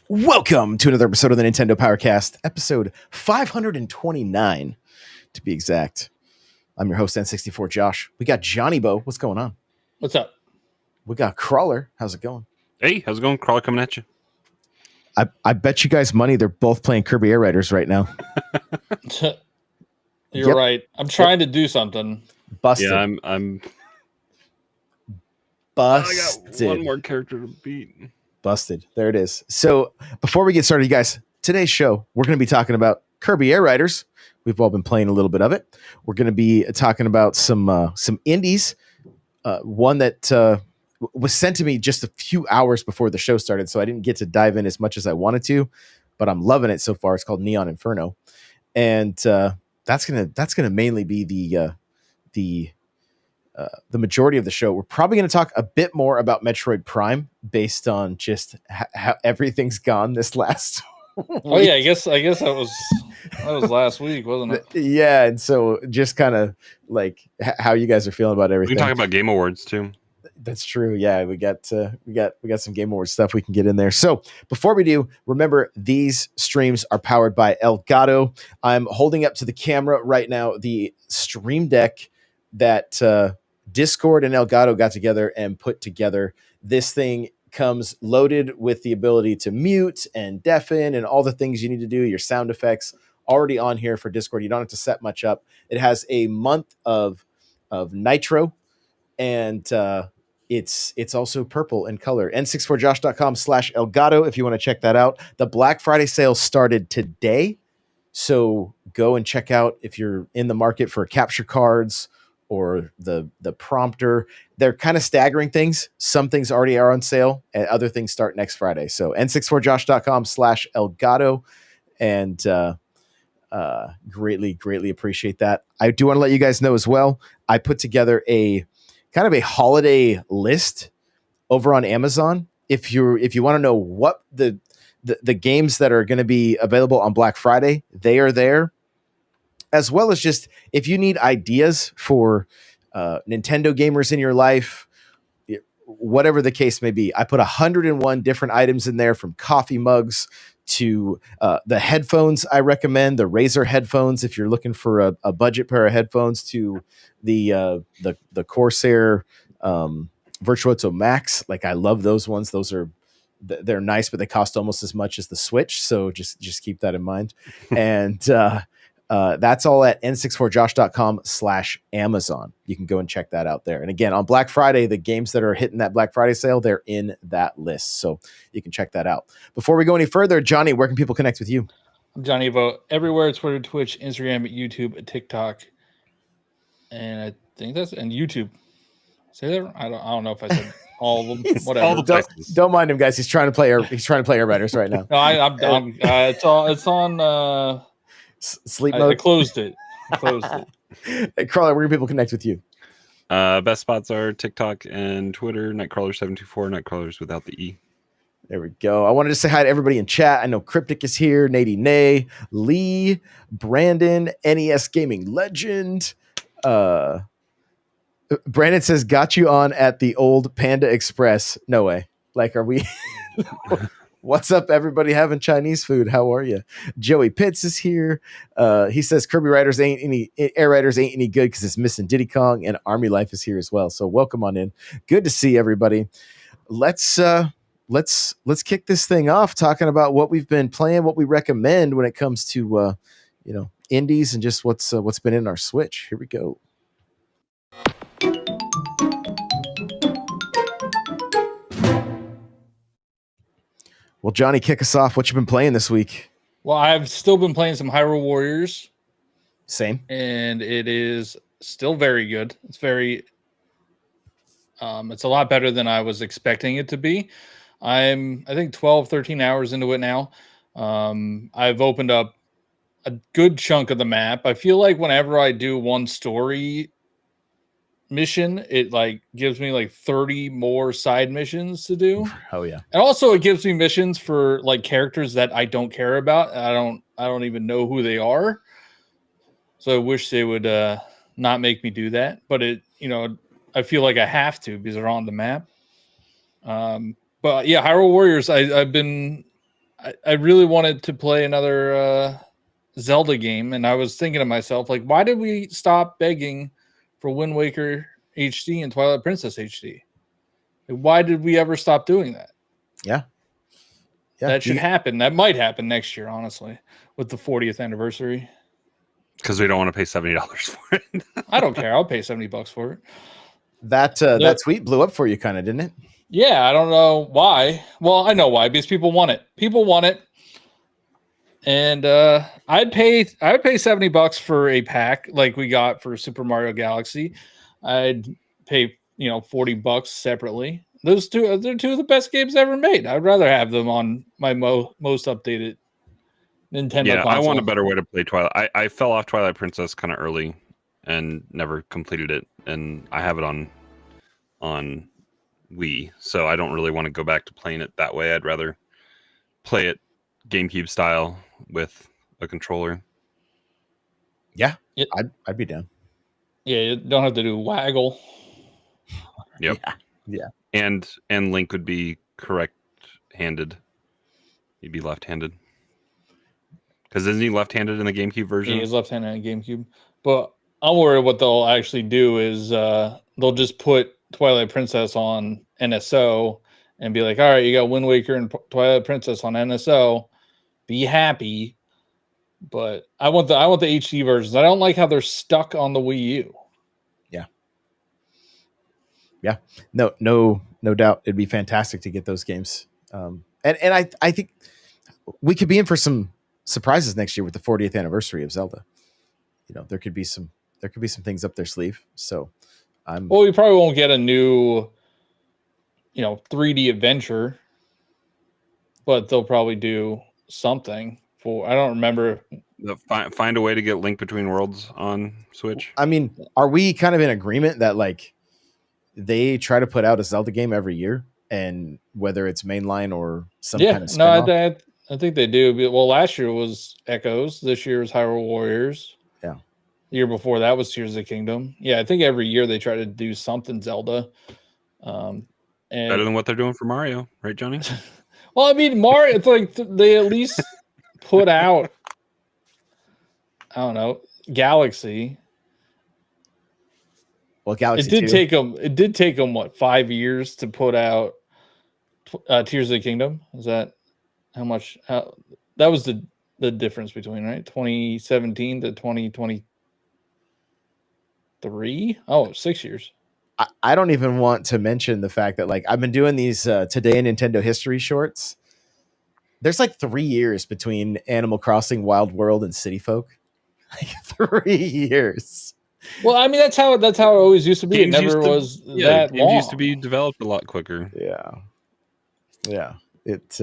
Welcome to another episode of the Nintendo Powercast, episode 529 to be exact. I'm your host, N64 Josh. We got Johnny Bo. What's going on? What's up? We got Crawler. How's it going? Hey, how's it going? Crawler coming at you. I bet you guys money they're both playing Kirby AirRiders right now. You're right. I'm trying to do something. Busted. Yeah, I'm busted. I got one more character to beat. Busted. There it is. So before we get started, you guys, today's show, we're going to be talking about Kirby AirRiders. We've all been playing a little bit of it. We're going to be talking about some indies. One that was sent to me just a few hours before the show started, so I didn't get to dive in as much as I wanted to, but I'm loving it so far. It's called Neon Inferno, and that's gonna mainly be the majority of the show. We're probably going to talk a bit more about Metroid Prime based on just how everything's gone this last week. Oh yeah, I guess that was last week, wasn't it? Yeah, and so just kind of like how you guys are feeling about everything. We can talk about Game Awards too. That's true. Yeah, we got some Game Awards stuff we can get in there. So before we do, remember these streams are powered by Elgato. I'm holding up to the camera right now the Stream Deck that Discord and Elgato got together and put together. This thing comes loaded with the ability to mute and deafen and all the things you need to do. Your sound effects already on here for Discord. You don't have to set much up. It has a month of Nitro, and it's also purple in color. n64josh.com/Elgato if you want to check that out. The Black Friday sale started today, so go and check out if you're in the market for capture cards or the prompter. They're kind of staggering things. Some things already are on sale and other things start next Friday. So n64josh.com/Elgato, and greatly appreciate that. I do want to let you guys know as well, I put together a kind of a holiday list over on Amazon. If you want to know what the games that are going to be available on Black Friday, they are there. As well as just if you need ideas for Nintendo gamers in your life, whatever the case may be, I put 101 different items in there, from coffee mugs to the headphones I recommend, the Razer headphones if you're looking for a budget pair of headphones, to the Corsair Virtuoso Max. Like, I love those ones. They're nice, but they cost almost as much as the Switch. So just keep that in mind. And that's all at n64josh.com/Amazon. You can go and check that out there. And again, on Black Friday, the games that are hitting that Black Friday sale, they're in that list. So you can check that out. Before we go any further, Johnny, where can people connect with you? I'm Johnny Vo everywhere: Twitter, Twitch, Instagram, YouTube, TikTok, and I think that's and YouTube. Say that? I don't know if I said all of them. Whatever. All the don't mind him, guys. He's trying to play AirRiders right now. No, I'm it's on sleep mode. I closed it. Hey, Crawler, where can people connect with you? Best spots are TikTok and Twitter. Nightcrawler724. Nightcrawlers without the E. There we go. I wanted to say hi to everybody in chat. I know Cryptic is here, Nady Nay, Lee, Brandon, NES Gaming Legend. Brandon says, got you on at the old Panda Express. No way. Like, are we... What's up, everybody having Chinese food? How are you? Joey Pitts is here. He says Kirby AirRiders ain't any good because it's missing Diddy Kong, and Army Life is here as well. So welcome on in. Good to see everybody. Let's kick this thing off talking about what we've been playing, what we recommend when it comes to indies and just what's been in our Switch. Here we go. Well, Johnny, kick us off. What you been playing this week? Well, I've still been playing some Hyrule Warriors. Same. And it is still very good. It's very it's a lot better than I was expecting it to be. I think 12, 13 hours into it now. I've opened up a good chunk of the map. I feel like whenever I do one story mission, it like gives me like 30 more side missions to do. Oh yeah. And also it gives me missions for like characters that I don't care about. I don't even know who they are. So I wish they would not make me do that, but I feel like I have to because they're on the map. But yeah, Hyrule Warriors, I've been I really wanted to play another Zelda game, and I was thinking to myself, like, why did we stop begging for Wind Waker HD and Twilight Princess HD? Like, why did we ever stop doing that? Yeah. That should happen. That might happen next year, honestly, with the 40th anniversary. Because we don't want to pay $70 for it. I don't care. I'll pay $70 for it. That tweet blew up for you, kind of, didn't it? Yeah, I don't know why. Well, I know why, because people want it. People want it. And I'd pay $70 for a pack like we got for Super Mario Galaxy. I'd pay $40 separately. Those two, they're two of the best games ever made. I'd rather have them on my most updated Nintendo console. I want a better way to play Twilight. I fell off Twilight Princess kind of early and never completed it, and I have it on Wii, so I don't really want to go back to playing it that way. I'd rather play it GameCube style with a controller. Yeah, I'd be down. Yeah, you don't have to do waggle. Yep. Yeah. And Link would be correct-handed. He'd be left-handed. Because isn't he left-handed in the GameCube version? Yeah, he's left-handed in GameCube. But I'm worried what they'll actually do is they'll just put Twilight Princess on NSO and be like, all right, you got Wind Waker and Twilight Princess on NSO. Be happy. But I want the HD versions. I don't like how they're stuck on the Wii U. Yeah. No doubt. It'd be fantastic to get those games. And I think we could be in for some surprises next year with the 40th anniversary of Zelda. There could be some things up their sleeve. So well, we probably won't get a new 3D adventure, but they'll probably do something for, I don't remember. Find a way to get Link Between Worlds on Switch. I mean, are we kind of in agreement that like they try to put out a Zelda game every year, and whether it's mainline or some kind of spin-off? No, I think they do. Well, last year was Echoes. This year was Hyrule Warriors. Yeah. The year before that was Tears of the Kingdom. Yeah, I think every year they try to do something Zelda. And better than what they're doing for Mario, right, Johnny? Well, I mean, Mario, it's like they at least put out, I don't know, Galaxy. Well, Galaxy It did take them what, 5 years to put out Tears of the Kingdom? Is that how much? That was the difference between, right, 2017 to 2023? Oh, 6 years. I don't even want to mention the fact that like I've been doing these Today in Nintendo History shorts. There's like 3 years between Animal Crossing, Wild World, and City Folk. Like 3 years. Well, I mean, that's how it always used to be. It never was that long. Games used to be developed a lot quicker. Yeah. It's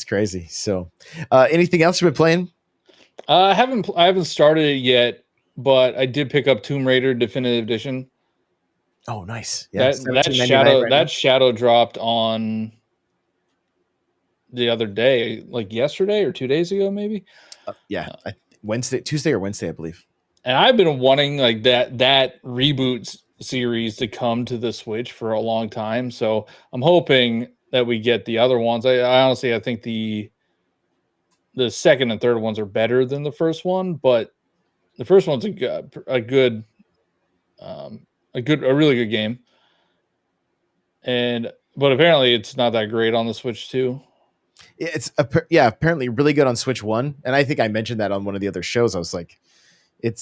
crazy. So, anything else you've been playing? I haven't started it yet, but I did pick up Tomb Raider Definitive Edition. Oh, nice. Yeah, that shadow dropped on the other day, like yesterday or 2 days ago, maybe. Tuesday or Wednesday, I believe. And I've been wanting like that reboot series to come to the Switch for a long time, so I'm hoping that we get the other ones. I honestly think the second and third ones are better than the first one, but the first one's a really good game. But apparently it's not that great on the Switch too. It's apparently really good on Switch 1, and I think I mentioned that on one of the other shows. I was like,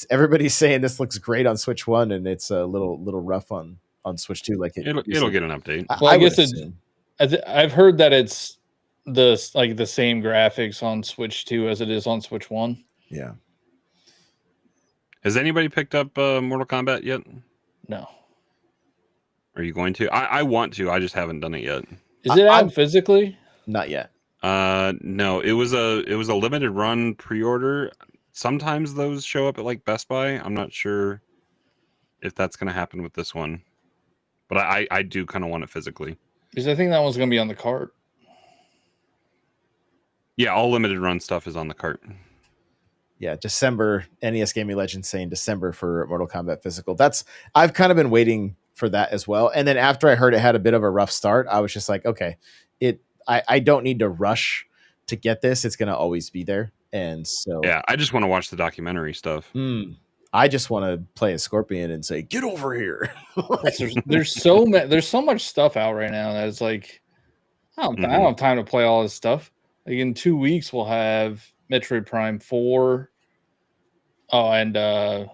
everybody's saying this looks great on Switch 1, and it's a little rough on Switch 2. Like it'll get an update. I guess I've heard that it's the same graphics on Switch 2 as it is on Switch 1. Yeah. Has anybody picked up Mortal Kombat yet? No. Are you going to? I want to. I just haven't done it yet. Is it out physically? Not yet. No. It was a limited run pre-order. Sometimes those show up at like Best Buy. I'm not sure if that's going to happen with this one, but I do kind of want it physically. Because I think that one's going to be on the cart. Yeah, all limited run stuff is on the cart. Yeah, December. NES Gaming Legends saying December for Mortal Kombat physical. I've kind of been waiting for that as well. And then after I heard it had a bit of a rough start, I was just like, okay, I don't need to rush to get this. It's gonna always be there, and so Yeah, I just want to watch the documentary stuff. I just want to play a Scorpion and say, "Get over here." There's so much stuff out right now that it's like I don't have time to play all this stuff. Like in 2 weeks, we'll have Metroid Prime 4. Oh, and there's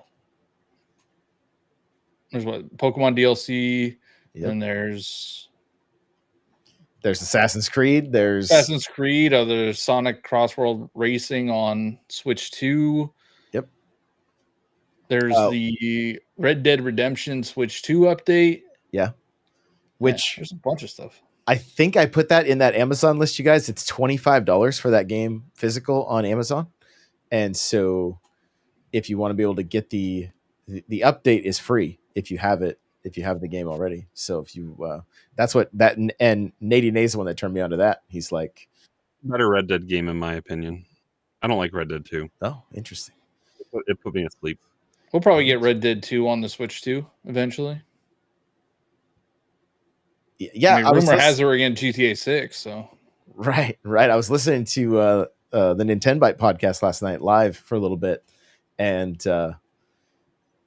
what Pokemon DLC. Yep. And there's Assassin's Creed. There's There's Sonic Crossworld Racing on Switch 2. Yep. There's the Red Dead Redemption Switch 2 update. Yeah. Which there's a bunch of stuff. I think I put that in that Amazon list, you guys. It's $25 for that game physical on Amazon. And so if you want to be able to get the update is free if you have it, if you have the game already. So if you that's what that and Nady Nay's the one that turned me onto that. He's like, better Red Dead game in my opinion. I don't like Red Dead 2. Oh, interesting. It put me asleep. We'll probably get Red Dead 2 on the Switch 2 eventually. Yeah, I mean, rumor has it we're getting GTA 6. So right. I was listening to the Nintendo Byte podcast last night live for a little bit, and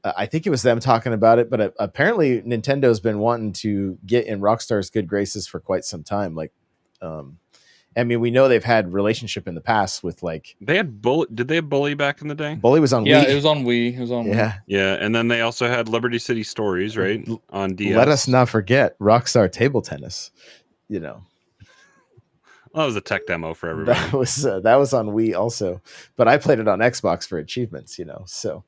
I think it was them talking about it. But apparently, Nintendo's been wanting to get in Rockstar's good graces for quite some time. Like, I mean, we know they've had relationship in the past with like they had Bully. Did they have Bully back in the day? Bully was on Wii. Yeah, it was on Wii. It was on Wii. Yeah, and then they also had Liberty City Stories, right, on DS. Let us not forget Rockstar Table Tennis. You know, well, that was a tech demo for everybody. That was on Wii also, but I played it on Xbox for achievements. You know, so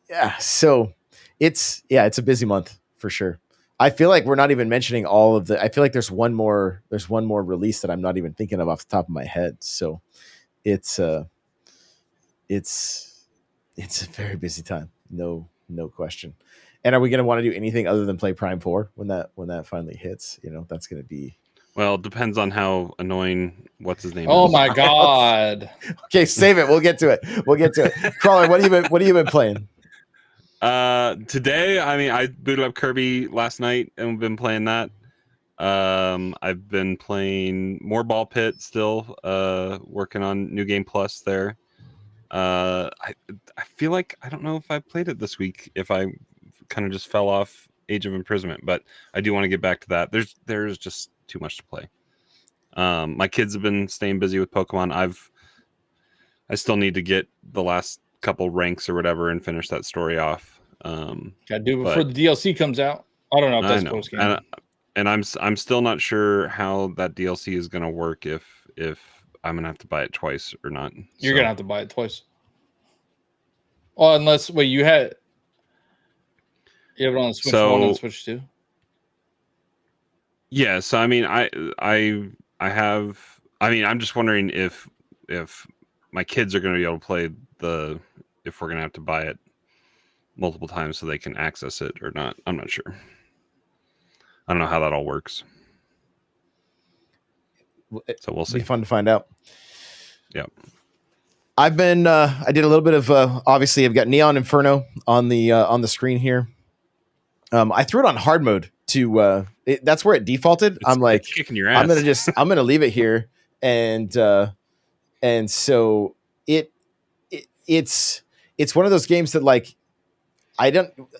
yeah, so it's a busy month for sure. I feel like we're not even mentioning all of the. I feel like there's one more release that I'm not even thinking of off the top of my head. So it's a very busy time, no question. And are we going to want to do anything other than play Prime 4 when that finally hits? You know, that's going to be. Well, it depends on how annoying what's his name. Oh is. my god! Okay, save it. We'll get to it. Crawler, what have you been playing? Today, I mean, I booted up Kirby last night and been playing that. I've been playing more Ball Pit still, working on New Game Plus there. I feel like I don't know if I played it this week, if I kind of just fell off Age of Imprisonment, but I do want to get back to that. There's just too much to play. My kids have been staying busy with Pokemon. I still need to get the last couple ranks or whatever and finish that story off. Gotta do before the DLC comes out. I don't know if that's post game. And I'm still not sure how that DLC is gonna work if I'm gonna have to buy it twice or not. You're gonna have to buy it twice. Oh, unless you have it on Switch 1 and Switch 2. Yeah, so I mean I have I'm just wondering if my kids are gonna be able to play if we're gonna have to buy it multiple times so they can access it or not. I'm not sure. I don't know how that all works. So we'll see. It'll be fun to find out. Yep. I've been I did a little bit of obviously I've got Neon Inferno on the screen here. I threw it on hard mode to that's where it defaulted. I'm like kicking your ass. I'm gonna leave it here and so it's one of those games that like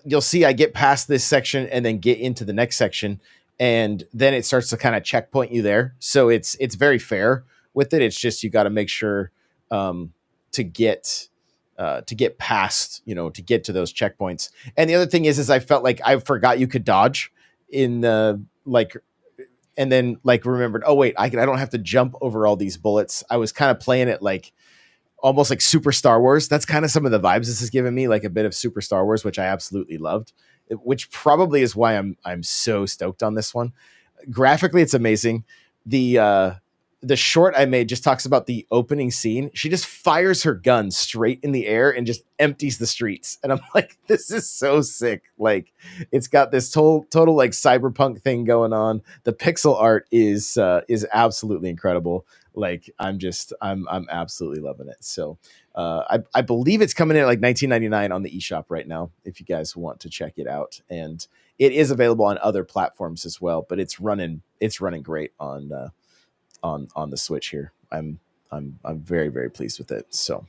you'll see I get past this section and then get into the next section and then it starts to kind of checkpoint you there. So it's very fair with it. It's just you got to make sure to get past, to get to those checkpoints. And the other thing is I felt like I forgot you could dodge in the and then remembered, oh wait, I don't have to jump over all these bullets. I was kind of playing it like almost like Super Star Wars. That's kind of some of the vibes this has given me, like a bit of Super Star Wars, which I absolutely loved, which probably is why I'm so stoked on this one. Graphically, it's amazing. The short I made just talks about the opening scene. She just fires her gun straight in the air and just empties the streets. And I'm like, this is so sick. Like it's got this total like cyberpunk thing going on. The pixel art is absolutely incredible. Like I'm absolutely loving it. So I believe it's coming in at like $19.99 on the eShop right now, if you guys want to check it out. And it is available on other platforms as well, but it's running it's running great on the Switch here. I'm very, very pleased with it. So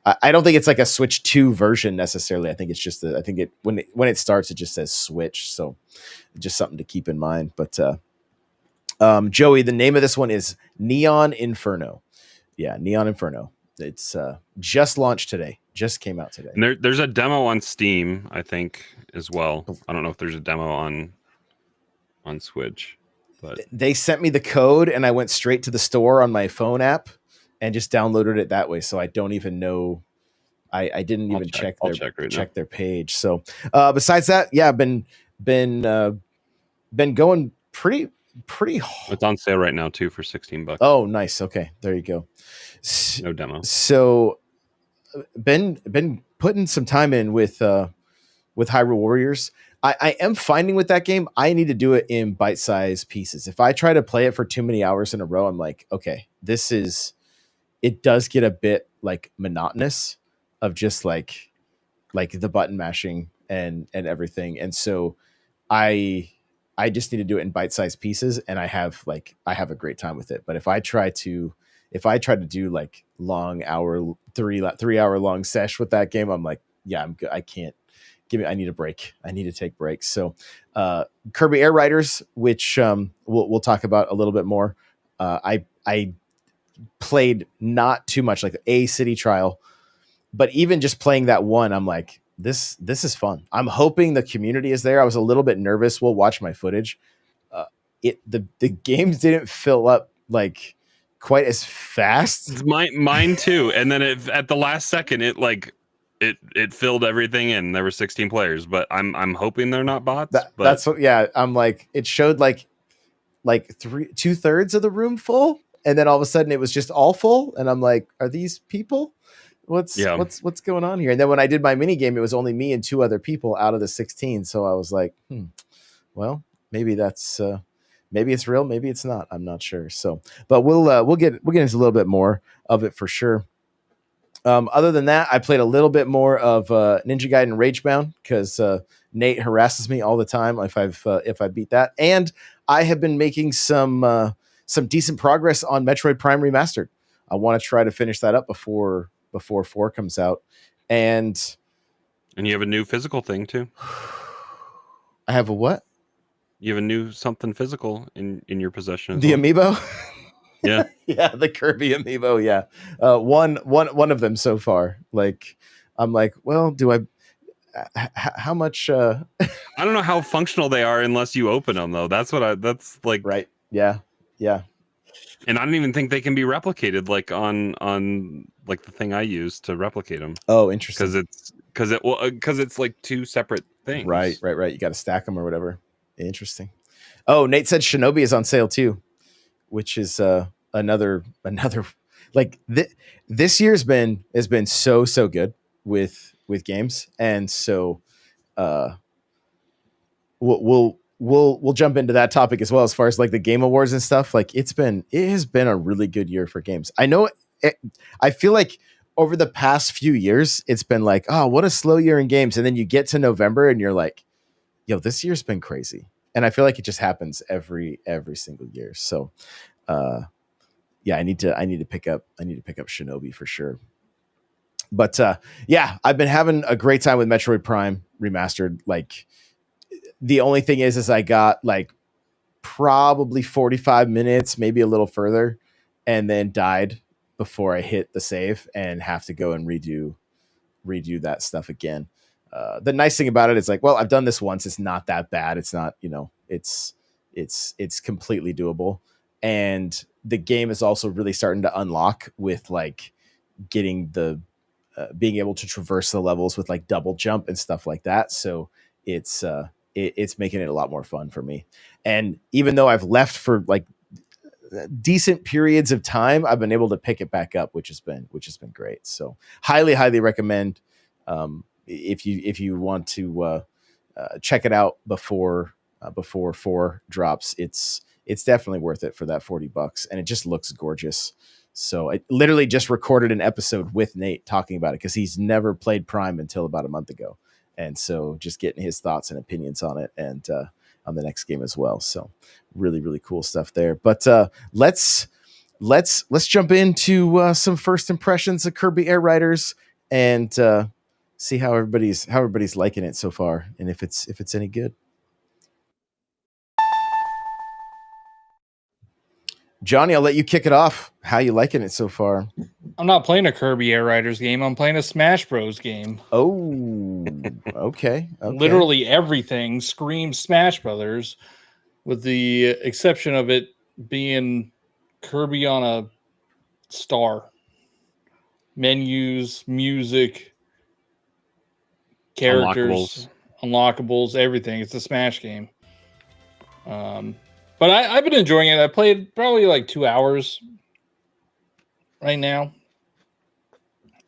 I don't think it's like a Switch 2 version necessarily. I think it's just I think when it starts, it just says Switch. So just something to keep in mind. But Joey, the name of this one is Neon Inferno. Yeah, Neon Inferno. It's just launched today. Just came out today. And there's a demo on Steam, I think, as well. I don't know if there's a demo on Switch, but they sent me the code and I went straight to the store on my phone app and just downloaded it that way. So I don't even know. I didn't even check their page. So besides that, yeah, been going pretty. It's on sale right now too for $16. Oh, nice. Okay, there you go. No demo. So been putting some time in with Hyrule Warriors. I am finding with that game, I need to do it in bite-sized pieces. If I try to play it for too many hours in a row, I'm like, okay, it does get a bit like monotonous of just like the button mashing and everything. And so I just need to do it in bite-sized pieces, and I have a great time with it. But if I try to do like long hour, 3-hour long sesh with that game, I'm like, yeah, I'm good. I can't. I need a break. I need to take breaks. So Kirby AirRiders, which we'll talk about a little bit more. I played not too much, like a city trial, but even just playing that one, I'm like, this is fun. I'm hoping the community is there. I was a little bit nervous. We'll watch my footage. The games didn't fill up like quite as fast. It's mine too. And then at the last second, it filled everything in. There were 16 players, but I'm hoping they're not bots. That's what. Yeah, I'm like, it showed like 2/3 of the room full, and then all of a sudden it was just all full, and I'm like, are these people? What's going on here? And then when I did my mini game, it was only me and 2 other people out of the 16. So I was like, well, maybe that's maybe it's real, maybe it's not. I'm not sure. So, but we'll get into a little bit more of it for sure. Other than that, I played a little bit more of Ninja Gaiden Ragebound because Nate harasses me all the time if I beat that, and I have been making some decent progress on Metroid Prime Remastered. I want to try to finish that up before 4 comes out, and you have a new physical thing too. I have a what? You have a new something physical in your possession. The amiibo. Yeah. Yeah, the Kirby amiibo. Yeah, one of them so far. Like, I'm like, well, do I? How much? I don't know how functional they are unless you open them, though. That's like. Right. Yeah. And I don't even think they can be replicated like on like the thing I use to replicate them. Oh, interesting. Because it's like 2 separate things. Right. You got to stack them or whatever. Interesting. Oh, Nate said Shinobi is on sale too, which is another like this year's has been so good with games, and so we'll jump into that topic as well as far as like the Game Awards and stuff. Like it has been a really good year for games. I know I feel like over the past few years it's been like, oh, what a slow year in games, and then you get to November and you're like, yo, this year's been crazy. And I feel like it just happens every single year. So yeah, I need to pick up Shinobi for sure. But yeah, I've been having a great time with Metroid Prime Remastered. Like the only thing is I got like probably 45 minutes, maybe a little further, and then died before I hit the save and have to go and redo that stuff again. The nice thing about it is like, well, I've done this once. It's not that bad. It's not, it's completely doable. And the game is also really starting to unlock with like getting the being able to traverse the levels with like double jump and stuff like that. So it's making it a lot more fun for me. And even though I've left for like decent periods of time, I've been able to pick it back up, which has been great. So highly recommend if you want to check it out before 4 drops. It's definitely worth it for that $40, and it just looks gorgeous. So I literally just recorded an episode with Nate talking about it because he's never played Prime until about a month ago, and so just getting his thoughts and opinions on it. And the next game as well. So really, really cool stuff there. But let's jump into some first impressions of Kirby AirRiders and see how everybody's liking it so far, and if it's any good. Johnny, I'll let you kick it off. How you liking it so far? I'm not playing a Kirby AirRiders game. I'm playing a Smash Bros game. Oh, okay. Literally everything screams Smash Brothers, with the exception of it being Kirby on a star. Menus, music, characters, unlockables, everything. It's a Smash game. But I've been enjoying it. I played probably like 2 hours right now.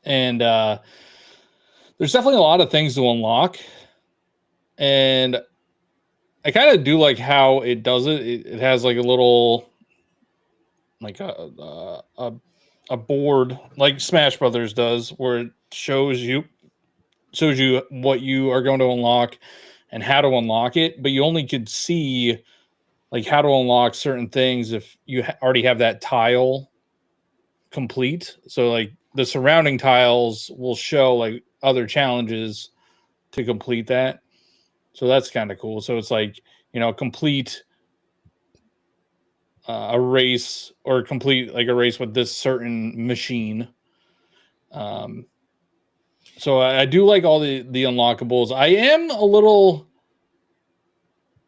And there's definitely a lot of things to unlock. And I kind of do like how it does it. It has like a little, like a board like Smash Brothers does, where it shows you what you are going to unlock and how to unlock it. But you only could see like how to unlock certain things if you already have that tile complete. So like the surrounding tiles will show like other challenges to complete that. So that's kind of cool. So it's like, complete a race, or complete like a race with this certain machine. So I do like all the unlockables. I am a little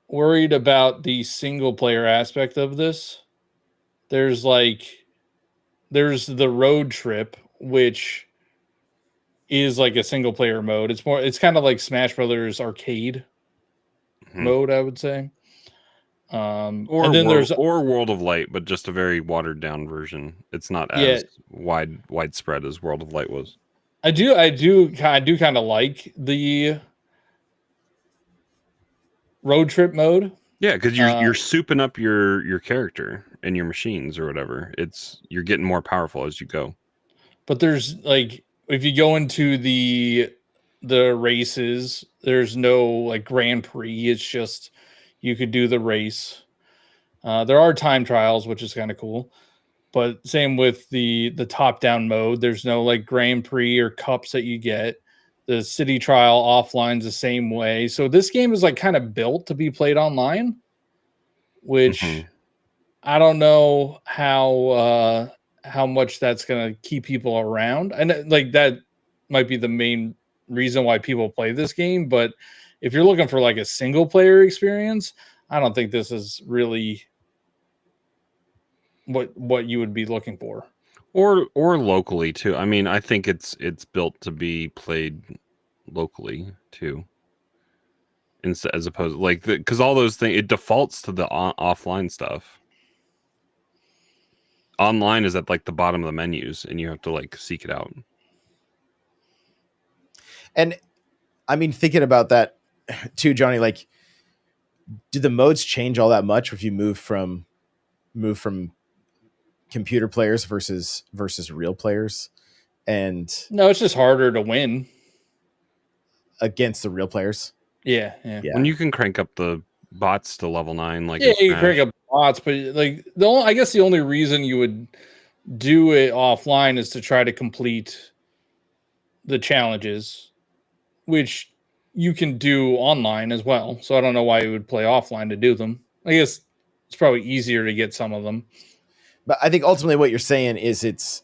worried about the single player aspect of this. There's the road trip, which is like a single player mode. It's kind of like Smash Brothers arcade mode, I would say. Or and then there's World of Light, but just a very watered down version. It's not as widespread as World of Light was. I do kind of like the road trip mode. Yeah, because you're souping up your character and your machines or whatever. You're getting more powerful as you go. But there's like, if you go into the races, there's no like Grand Prix. It's just you could do the race. There are time trials, which is kind of cool. But same with the top down mode. There's no like Grand Prix or cups that you get. The city trial offline's the same way. So this game is like kind of built to be played online, which I don't know how much that's gonna keep people around. And like that might be the main reason why people play this game. But if you're looking for like a single player experience, I don't think this is really what you would be looking for. Or locally too. I mean, I think it's built to be played locally too, as opposed like because all those things, it defaults to the offline stuff. Online is at like the bottom of the menus, and you have to like seek it out. And I mean, thinking about that too, Johnny, like, do the modes change all that much if you move from computer players versus real players? And no, it's just harder to win against the real players. Yeah. When you can crank up the bots to level 9, like you can crank up bots, but like I guess the only reason you would do it offline is to try to complete the challenges, which you can do online as well. So I don't know why you would play offline to do them. I guess it's probably easier to get some of them. But I think ultimately what you're saying is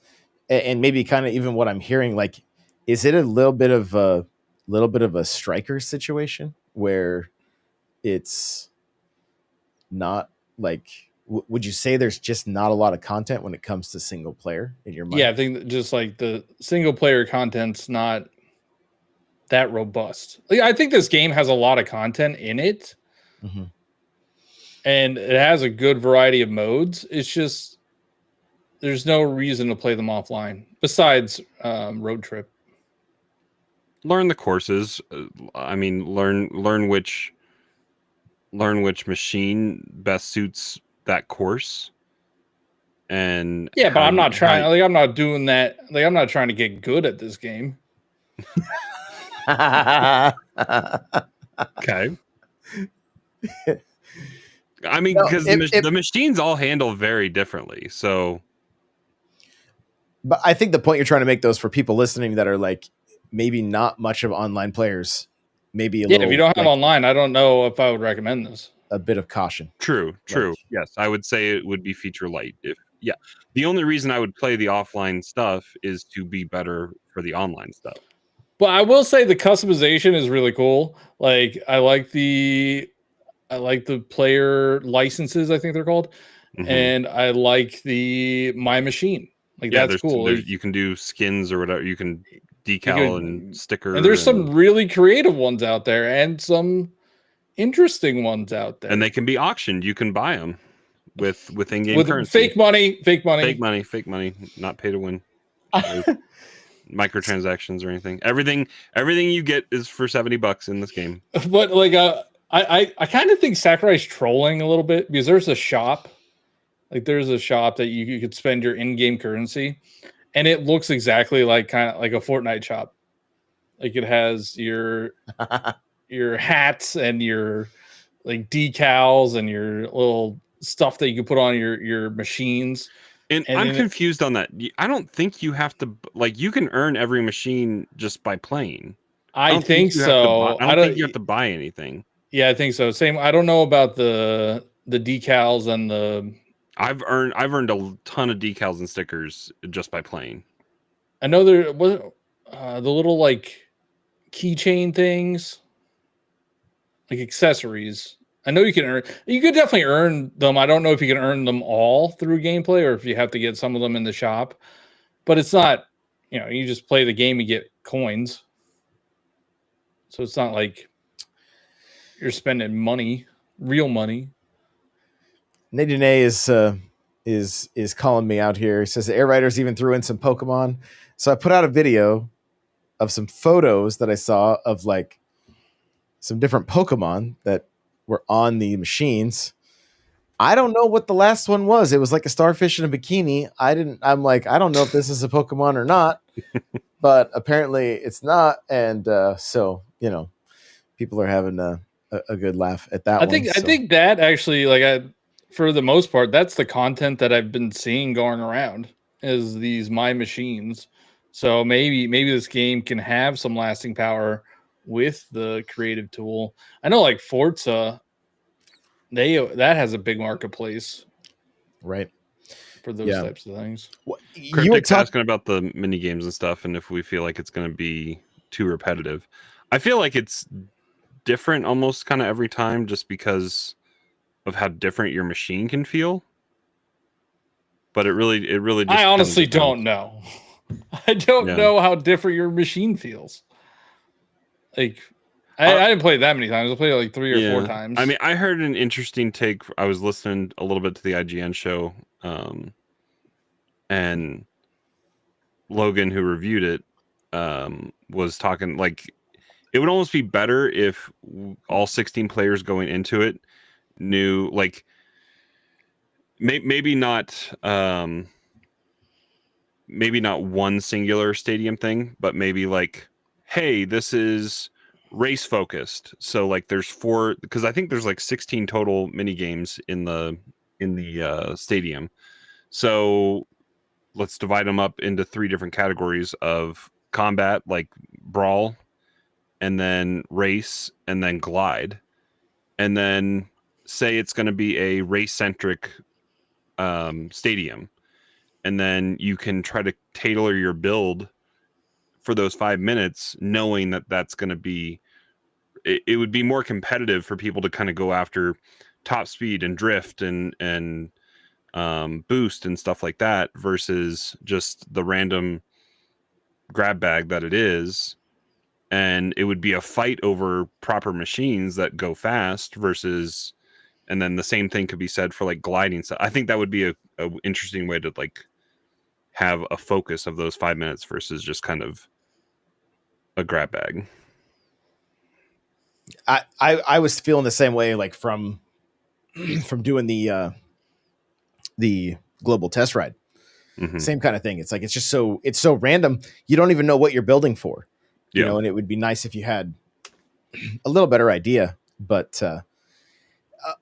and maybe kind of even what I'm hearing, like, is it a little bit of a striker situation where it's not like, would you say there's just not a lot of content when it comes to single player in your mind? Yeah, I think that just like the single player content's not that robust. Like, I think this game has a lot of content in it, and it has a good variety of modes. It's just there's no reason to play them offline besides road trip. Learn the courses. I mean, learn which machine best suits that course. And yeah, but I'm not trying. Like, I'm not doing that. Like, I'm not trying to get good at this game. Okay. I mean, No, because the machines all handle very differently. So, but I think the point you're trying to make, those for people listening that are like maybe not much of online players, maybe a Yeah, little. if you don't have like, online, I don't know if I would recommend this. a bit of caution. true. Yes, I would say it would be feature light. The only reason I would play the offline stuff is to be better for the online stuff. But I will say the customization is really cool. Like I like the player licenses, I think they're called. Mhm. And I like the My Machine. Like Yeah, that's cool. Like, you can do skins or whatever. You can decal and sticker. and there's some really creative ones out there and some interesting ones out there. And they can be auctioned. You can buy them with in-game with currency. fake money, Fake money, not pay to win. Microtransactions or anything. Everything you get is for $70 in this game. But like I kind of think Sakurai's trolling a little bit because there's a shop. Like there's a shop that you could spend your in-game currency, and it looks exactly like kind of like a Fortnite shop. Like it has your hats and your like decals and your little stuff that you can put on your machines. And I'm confused on that. I don't think you have to, like, you can earn every machine just by playing. I think so. I don't think you have to buy anything. Yeah, I think so. Same. I don't know about the decals and the. I've earned a ton of decals and stickers just by playing. I know there was the little like keychain things, like accessories. I know you could definitely earn them. I don't know if you can earn them all through gameplay or if you have to get some of them in the shop, but it's not, you just play the game and get coins. So it's not like you're spending money, real money. Nadine is calling me out here. He says the AirRiders even threw in some Pokemon. So I put out a video of some photos that I saw of like some different Pokemon that were on the machines. I don't know what the last one was. It was like a starfish in a bikini. I'm like, I don't know if this is a Pokemon or not, but apparently it's not. And so, people are having a good laugh at that. I think that actually, like, for the most part, that's the content that I've been seeing going around is these My Machines. So maybe this game can have some lasting power with the creative tool. I know like Forza, that has a big marketplace, right, for those types of things. You were asking about the mini games and stuff, and if we feel like it's going to be too repetitive. I feel like it's different almost kind of every time, just because of how different your machine can feel. But it really just I honestly don't know. I don't know how different your machine feels. Like, I didn't play it that many times. I played it like 3 or 4 times. I mean, I heard an interesting take. I was listening a little bit to the IGN show, and Logan, who reviewed it, was talking like it would almost be better if all 16 players going into it knew, like, maybe not one singular stadium thing, but maybe like, hey, this is race focused. So like there's 4, because I think there's like 16 total mini games in the stadium. So let's divide them up into 3 different categories of combat, like brawl, and then race, and then glide. And then say it's going to be a race centric stadium. And then you can try to tailor your build for those 5 minutes, knowing that that's going to be, it would be more competitive for people to kind of go after top speed and drift and boost and stuff like that, versus just the random grab bag that it is. And it would be a fight over proper machines that go fast versus, and then the same thing could be said for like gliding stuff. I think that would be a interesting way to like have a focus of those 5 minutes versus just kind of a grab bag. I was feeling the same way, like from doing the global test ride. Mm-hmm. Same kind of thing. It's like it's so random. You don't even know what you're building for. You know, and it would be nice if you had a little better idea. But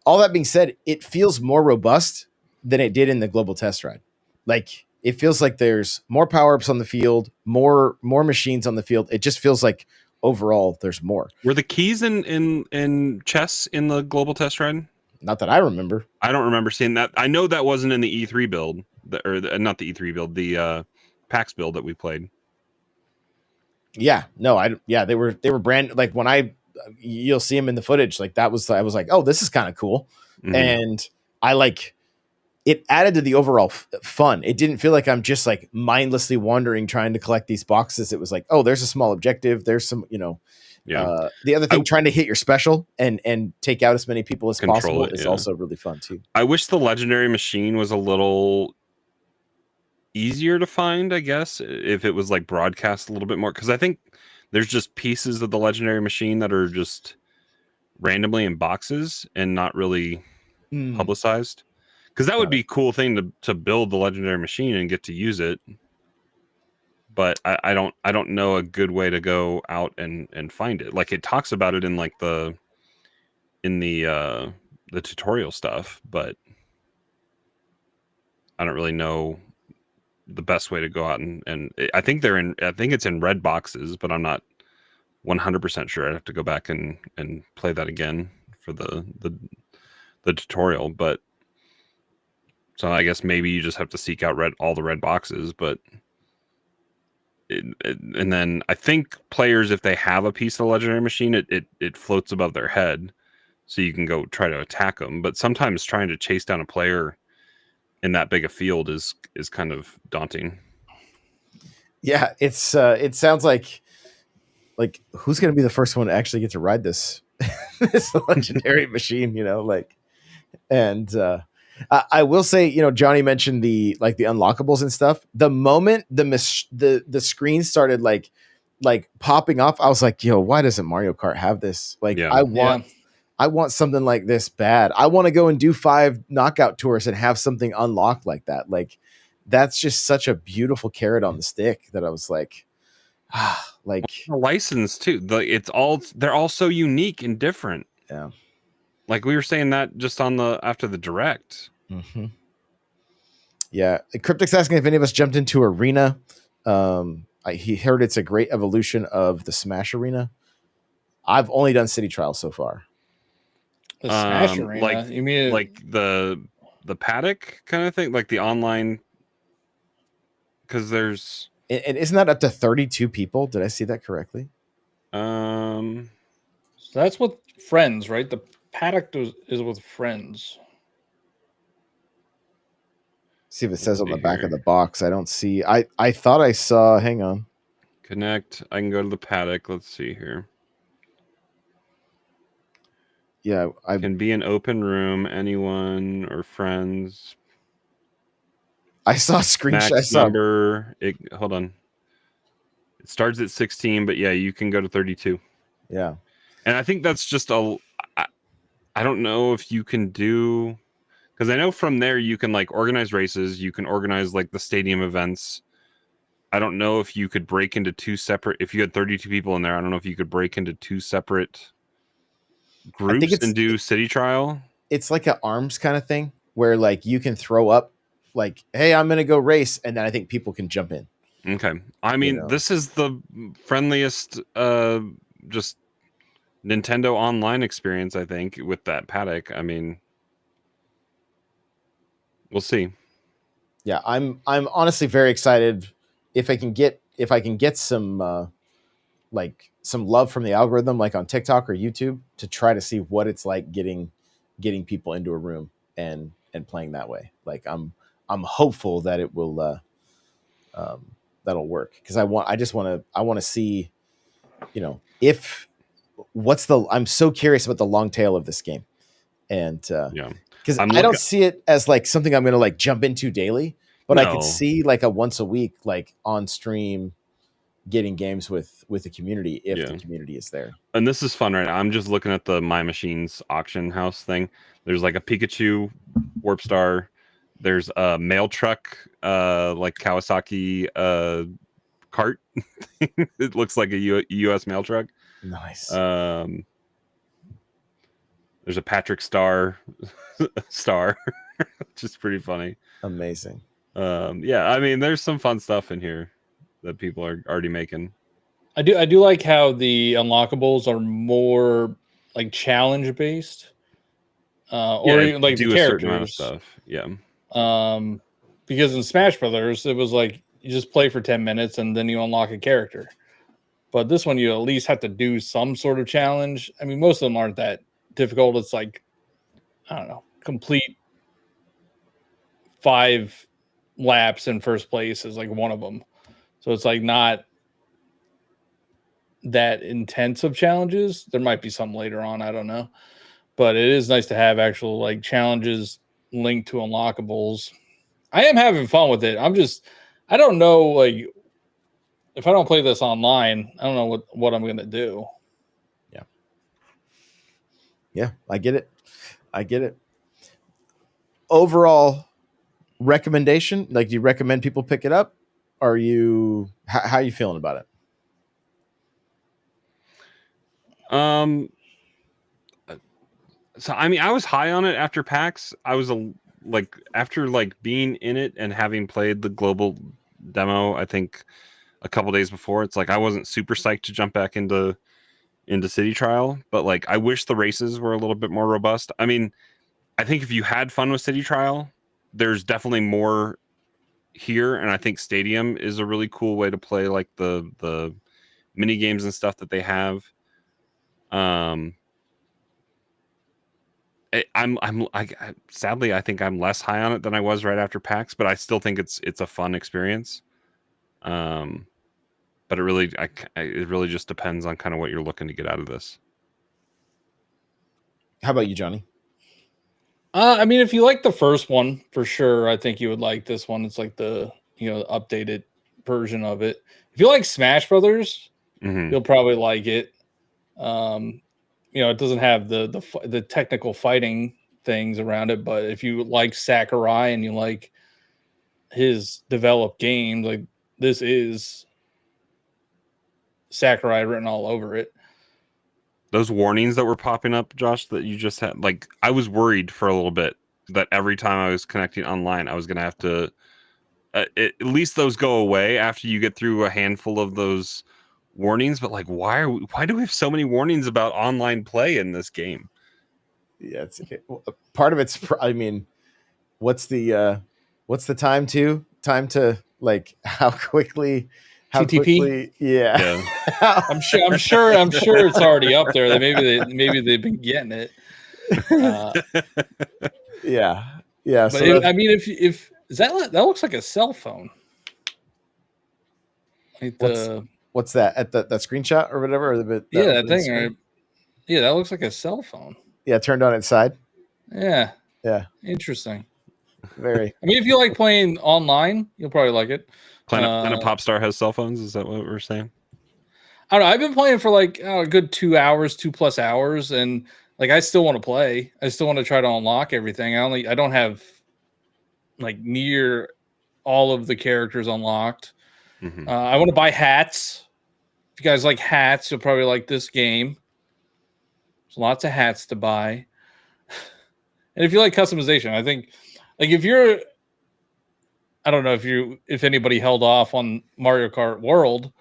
all that being said, it feels more robust than it did in the global test ride. Like it feels like there's more power-ups on the field, more machines on the field. It just feels like overall there's more. Were the keys in chess in the global test ride? Not that I remember. I don't remember seeing that. I know that wasn't in the E3 build, not the E3 build, the PAX build that we played. Yeah, no, they were brand, like when you'll see them in the footage. Like I was like, oh, this is kind of cool. Mhm. And I like it added to the overall fun. It didn't feel like I'm just like mindlessly wandering trying to collect these boxes. It was like, oh, there's a small objective. There's some, the other thing, trying to hit your special and take out as many people as possible is also really fun too. I wish the legendary machine was a little easier to find, I guess, if it was like broadcast a little bit more, because I think there's just pieces of the legendary machine that are just randomly in boxes and not really publicized. Because that would be a cool thing to build the legendary machine and get to use it. But I don't know a good way to go out and find it. Like it talks about it in like the tutorial stuff, but I don't really know the best way to go out and I think it's in red boxes, but I'm not 100% sure. I'd have to go back and play that again for the tutorial, but so I guess maybe you just have to seek out all the red boxes, but and then I think players, if they have a piece of the legendary machine, it floats above their head, so you can go try to attack them. But sometimes trying to chase down a player in that big a field is kind of daunting. Yeah, it's it sounds like who's going to be the first one to actually get to ride this this legendary machine, and I will say, Johnny mentioned the unlockables and stuff. The moment the screen started like popping off, I was like, yo, why doesn't Mario Kart have this? Like, I want something like this bad. I want to go and do 5 knockout tours and have something unlocked like that. Like, that's just such a beautiful carrot on the stick that I was like, like the license too. They're all so unique and different. Yeah. Like we were saying that just after the direct. Mm-hmm. Yeah. Cryptic's asking if any of us jumped into Arena. He heard it's a great evolution of the Smash Arena. I've only done City Trials so far. The Smash Arena? You mean like the paddock kind of thing? Like the online? Because there's... And isn't that up to 32 people? Did I see that correctly? So that's with friends, right? The paddock is with friends. See if it says on the back of the box. I don't see. I thought I saw. Hang on. Connect. I can go to the paddock. Let's see here. Yeah, I can be an open room. Anyone or friends. I saw a screenshot. Number. Hold on. It starts at 16, but yeah, you can go to 32. Yeah, and I think that's just I don't know if you can do, because I know from there you can like organize races, you can organize like the stadium events. I don't know if you could break into 2 separate. If you had 32 people in there, I don't know if you could break into 2 separate groups and do city trial. It's like an arms kind of thing where like you can throw up like, hey, I'm gonna go race, and then I think people can jump in. Okay, I mean, this is the friendliest just Nintendo Online experience, I think, with that paddock. I mean, we'll see. Yeah, I'm honestly very excited if I can get some like some love from the algorithm, like on TikTok or YouTube, to try to see what it's like getting people into a room and playing that way. Like I'm hopeful that it will that'll work, because I want to see, if I'm so curious about the long tail of this game, and because I don't see it as like something I'm gonna like jump into daily, but I could see like a once a week, like on stream, getting games with the community if the community is there. And this is fun, right? I'm just looking at the My Machines auction house thing. There's like a Pikachu Warp Star. There's a mail truck, like Kawasaki cart. It looks like a U.S. mail truck. Nice. There's a Patrick Star star, which is pretty funny. Amazing. Yeah, I mean, there's some fun stuff in here that people are already making. I do like how the unlockables are more like challenge based, or even like the do a certain amount of characters. stuff. Yeah. Because in Smash Brothers, it was like you just play for 10 minutes and then you unlock a character. But this one, you at least have to do some sort of challenge. I mean, most of them aren't that difficult. It's like, I don't know, complete 5 laps in first place is like one of them. So it's like not that intense of challenges. There might be some later on, I don't know. But it is nice to have actual like challenges linked to unlockables. I am having fun with it. I don't know, like if I don't play this online, I don't know what I'm gonna do. Yeah, I get it. Overall recommendation, like, do you recommend people pick it up? Are you how are you feeling about it? So I mean, I was high on it after PAX. I was after being in it and having played the global demo, I think a couple days before, it's like I wasn't super psyched to jump back into City Trial, but like I wish the races were a little bit more robust. I mean, I think if you had fun with City Trial, there's definitely more here, and I think Stadium is a really cool way to play like the mini games and stuff that they have. Sadly, I think I'm less high on it than I was right after PAX, but I still think it's a fun experience. But it really just depends on kind of what you're looking to get out of this. How about you, Johnny? I mean, if you like the first one, for sure, I think you would like this one. It's like the updated version of it. If you like Smash Brothers, you'll probably like it. It doesn't have the technical fighting things around it, but if you like Sakurai and you like his developed games, like this is Sakurai written all over it. Those warnings that were popping up, Josh, that you just had, like, I was worried for a little bit that every time I was connecting online, I was going to have to, at least those go away after you get through a handful of those warnings. But like, why do we have so many warnings about online play in this game? Yeah, part of it's, I mean, what's the time to like how quickly TTP? Yeah. I'm sure it's already up there. Maybe they've been getting it. Yeah. But I mean, if that looks like a cell phone. Like what's that at that screenshot or whatever? Or that thing. Right? Yeah, that looks like a cell phone. Yeah, turned on its side. Yeah. Interesting. Very. I mean, if you like playing online, you'll probably like it. Planet Popstar has cell phones. Is that what we're saying? I don't know. I've been playing for like a good 2+ hours, and like I still want to play. I still want to try to unlock everything. I don't have like near all of the characters unlocked. I want to buy hats. If you guys like hats, you'll probably like this game. There's lots of hats to buy. And if you like customization, I think like I don't know if anybody held off on Mario Kart World,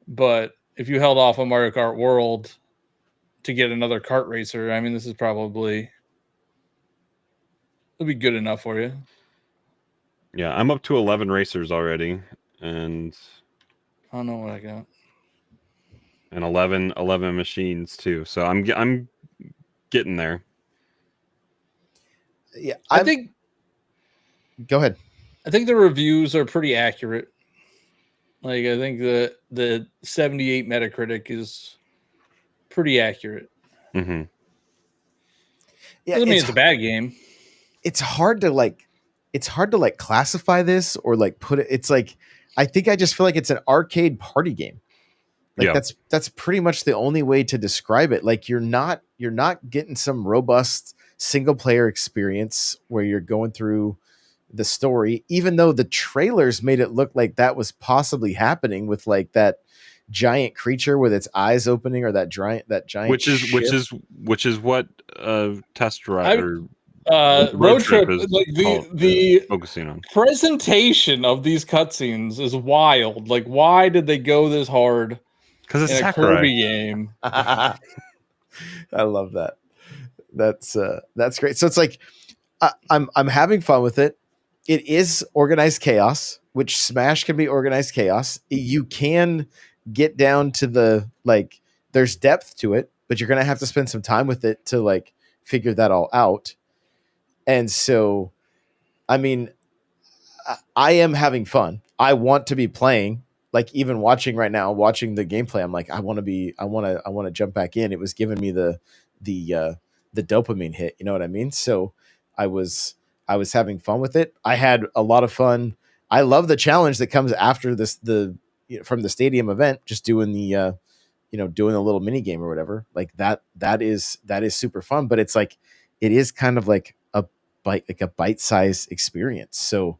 but if you held off on Mario Kart World to get another kart racer, I mean, this is probably it'll be good enough for you. Yeah, I'm up to 11 racers already, and I don't know what I got. And 11 machines too. So I'm getting there. Yeah, I think. Go ahead. I think the reviews are pretty accurate. Like I think the 78 Metacritic is pretty accurate. Mm-hmm. Yeah, doesn't mean it's a bad game. It's hard to classify this or like put it. It's like I think I just feel like it's an arcade party game. Like that's pretty much the only way to describe it. Like you're not getting some robust single player experience where you're going through the story, even though the trailers made it look like that was possibly happening with like that giant creature with its eyes opening, or that giant which ship. is what test ride or road trip is like the focusing on. presentation of these cutscenes is wild. Like, why did they go this hard Because it's in a Sakurai. Kirby game? I love that. That's great. So it's like I'm having fun with it. It is organized chaos, which Smash can be organized chaos. You can get down to the like there's depth to it, but you're gonna have to spend some time with it to like figure that all out. And so, I mean, I am having fun. I want to be playing. Like even watching right now, watching the gameplay, I'm like, I want to jump back in. It was giving me the dopamine hit. You know what I mean? So I was having fun with it. I had a lot of fun. I love the challenge that comes after from the stadium event, just doing the doing a little mini game or whatever. Like that is super fun. But it's like it is kind of like a bite-sized experience. So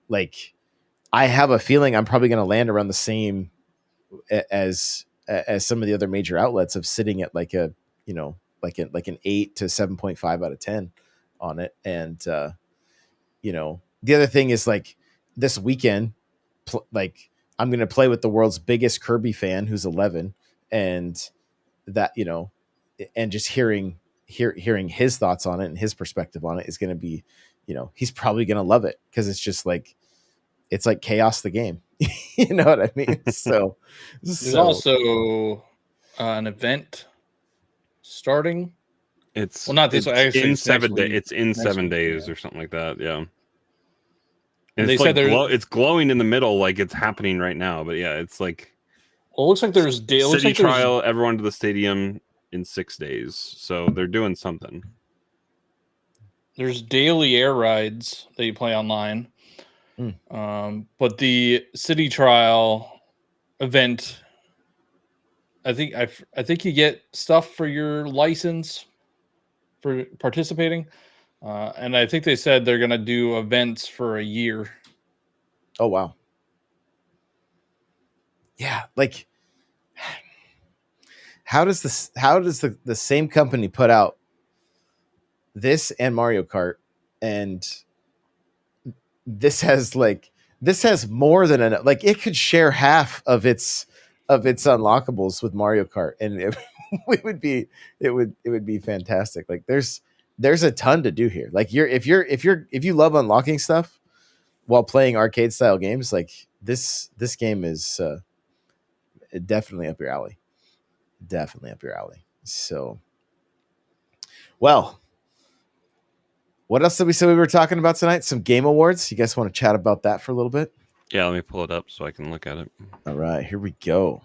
like I have a feeling I'm probably going to land around the same as some of the other major outlets of sitting at like a like an 8 to 7.5 out of 10 on it. And the other thing is like this weekend, like I'm going to play with the world's biggest Kirby fan who's 11, and that and just hearing his thoughts on it and his perspective on it is going to be, he's probably going to love it because it's just like it's like chaos the game. You know what I mean? So there's also an event starting. It's not this way. In 7 days. It's in next 7 week, days yeah. or something like that. Yeah. And they it's said like it's glowing in the middle, like it's happening right now. But yeah, it's like it looks like there's city trial. Everyone to the stadium in 6 days. So they're doing something. There's daily air rides that you play online. But the city trial event, I think you get stuff for your license for participating, and I think they said they're gonna do events for a year. Oh wow. Yeah, like how does the same company put out this and Mario Kart, and this has more than enough. Like it could share half of its unlockables with Mario Kart, and it would be fantastic. Like there's a ton to do here. Like if you love unlocking stuff while playing arcade style games, like this game is definitely up your alley. Definitely up your alley. So, well, what else did we say we were talking about tonight? Some game awards. You guys want to chat about that for a little bit? Yeah, let me pull it up so I can look at it. All right, here we go.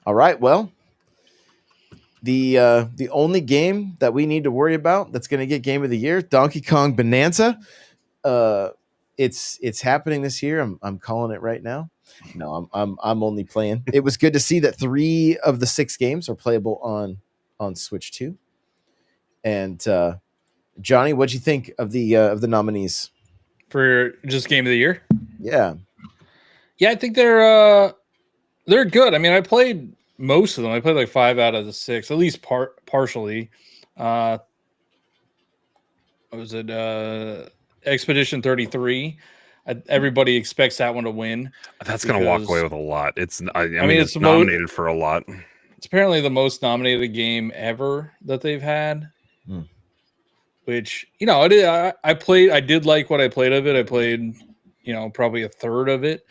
All right, well, the only game that we need to worry about that's going to get Game of the Year, Donkey Kong Bonanza. It's happening this year. I'm calling it right now. No, I'm only playing. It was good to see that 3 of the 6 games are playable on Switch 2. And Johnny, what'd you think of the nominees for just Game of the Year? Yeah, I think they're good. I mean, I played most of them. I played like 5 out of the 6, at least partially. What was it? Expedition 33. Everybody expects that one to win. That's going to walk away with a lot. I mean, it's nominated for a lot. It's apparently the most nominated game ever that they've had. Which, I played. I did like what I played of it. I played, probably a third of it.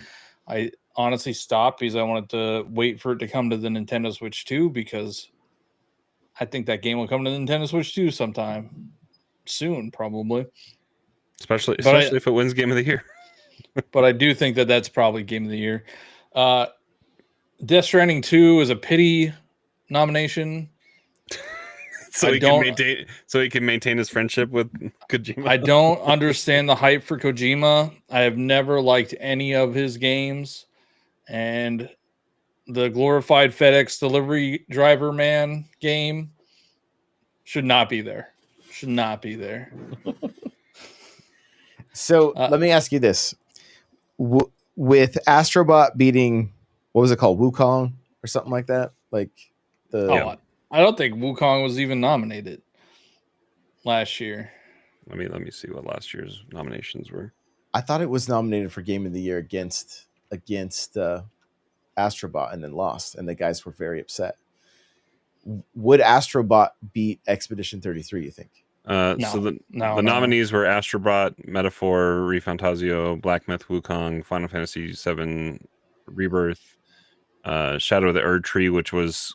I honestly stopped because I wanted to wait for it to come to the Nintendo Switch 2, because I think that game will come to the Nintendo Switch 2 sometime soon, probably. Especially if it wins Game of the Year. But I do think that that's probably Game of the Year. Death Stranding 2 is a pity nomination. So he can maintain his friendship with Kojima. I don't understand the hype for Kojima. I have never liked any of his games, and the glorified FedEx delivery driver man game should not be there. Should not be there. So let me ask you this: with Astrobot beating, what was it called, Wukong or something like that? Like the I don't think Wukong was even nominated last year. Let me see what last year's nominations were. I thought it was nominated for Game of the Year against Astrobot and then lost, and the guys were very upset. Would Astrobot beat Expedition 33, you think? So the nominees were Astrobot, Metaphor, Refantasio, Black Myth, Wukong, Final Fantasy VII Rebirth, Shadow of the Erd Tree, which was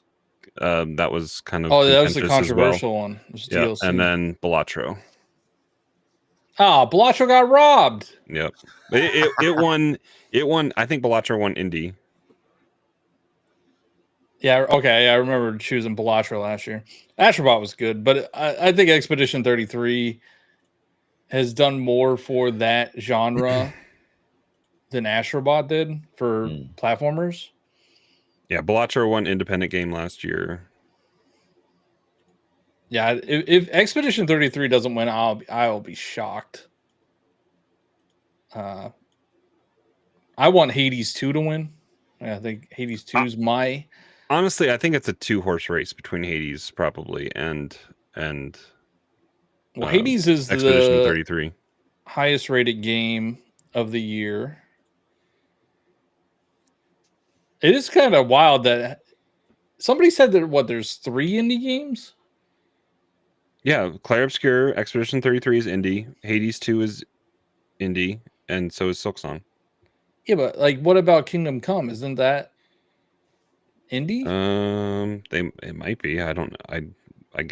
that was kind of that was the controversial one. It was yeah, DLC. and then Balatro. Balatro got robbed. Yep, it won. It won. I think Balatro won Indie. Yeah, okay. I remember choosing Balatro last year. Astrobot was good, but I think Expedition 33 has done more for that genre than Astrobot did for platformers. Yeah, Balatro won Independent Game last year. Yeah, if Expedition 33 doesn't win, I'll be shocked. I want Hades 2 to win. I think Hades 2 is my... Honestly, I think it's a 2-horse race between Hades probably and Hades is Expedition the 33 highest rated game of the year. It is kind of wild that somebody said that there's 3 indie games. Yeah, Clair Obscur, Expedition 33 is indie, Hades 2 is indie, and so is Silksong. Yeah, but what about Kingdom Come? Isn't that indie? It might be. I don't know. I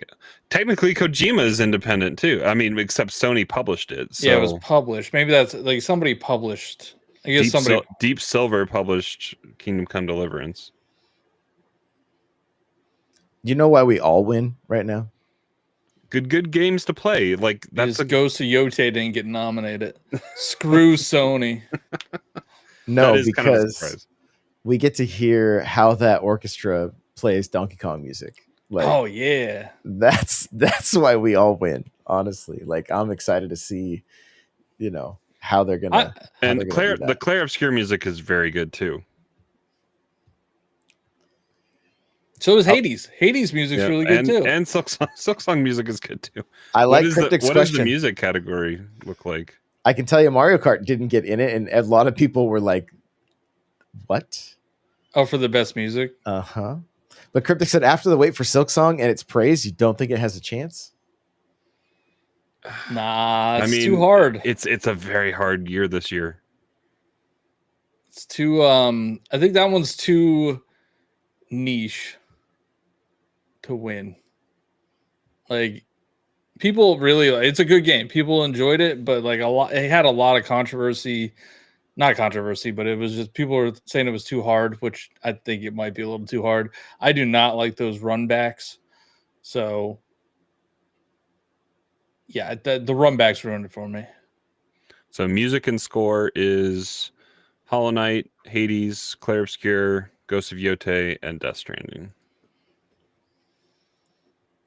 technically Kojima is independent too. I mean, except Sony published it. So yeah, it was published. Maybe that's somebody published. I guess Deep Silver published Kingdom Come Deliverance. You know why we all win right now? Good games to play. Like that's Ghost of Yote didn't get nominated. Screw Sony. No, that is because kind of a surprise. We get to hear how that orchestra plays Donkey Kong music. Oh yeah, that's why we all win. Honestly, I'm excited to see, how they're gonna. The Clair Obscur music is very good too. So is Hades. Hades music's really good too. And Silksong music is good too. I like Cryptic's what question. Does the music category look like? I can tell you Mario Kart didn't get in it, and a lot of people were like, what? Oh, for the best music? Uh-huh. But Cryptic said after the wait for Silksong and its praise, you don't think it has a chance? Nah, it's too hard. It's a very hard year this year. It's too I think that one's too niche to win. People really it's a good game. People enjoyed it, but it had a lot of controversy. Not controversy, but it was just people were saying it was too hard, which I think it might be a little too hard. I do not like those run backs. So yeah, the run backs ruined it for me. So music and score is Hollow Knight, Hades, Clair Obscur, Ghost of Yote, and Death Stranding.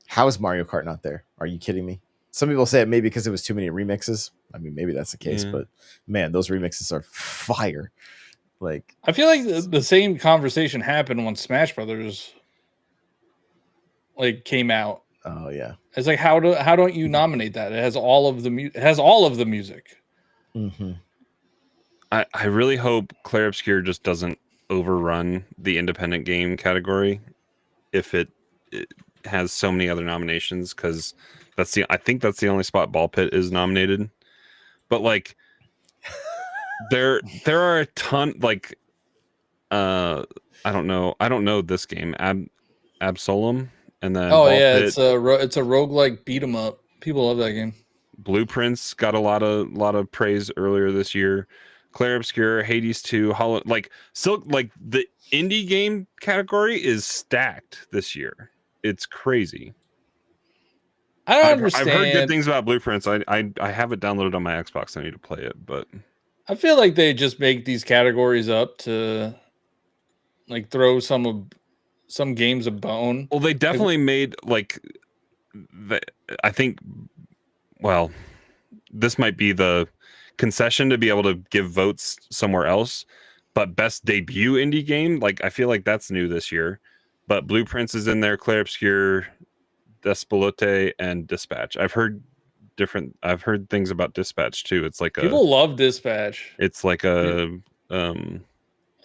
How is Mario Kart not there? Are you kidding me? Some people say it maybe because it was too many remixes. I mean, maybe that's the case, but man, those remixes are fire. I feel like the same conversation happened when Smash Brothers came out. Oh yeah, it's how don't you nominate that? It has all of the music. Mm-hmm. I really hope Clair Obscur just doesn't overrun the independent game category if it has so many other nominations, because I think that's the only spot Ball Pit is nominated. But there are a ton I don't know this game Absolum, and then Ball Pit. It's a roguelike beat 'em up. People love that game. Blueprints got a lot of praise earlier this year. Clair Obscur, Hades 2, Hollow the indie game category is stacked this year. It's crazy. I don't understand. I've heard good things about Blueprints. I have it downloaded on my Xbox. I need to play it, but I feel like they just make these categories up to throw some games a bone. Well, they definitely made I think. Well, this might be concession to be able to give votes somewhere else. But best debut indie game, like I feel like that's new this year. But Blueprints is in there, Clair Obscur, Despelote, and Dispatch. I've heard things about Dispatch too. It's like People love Dispatch. it's like a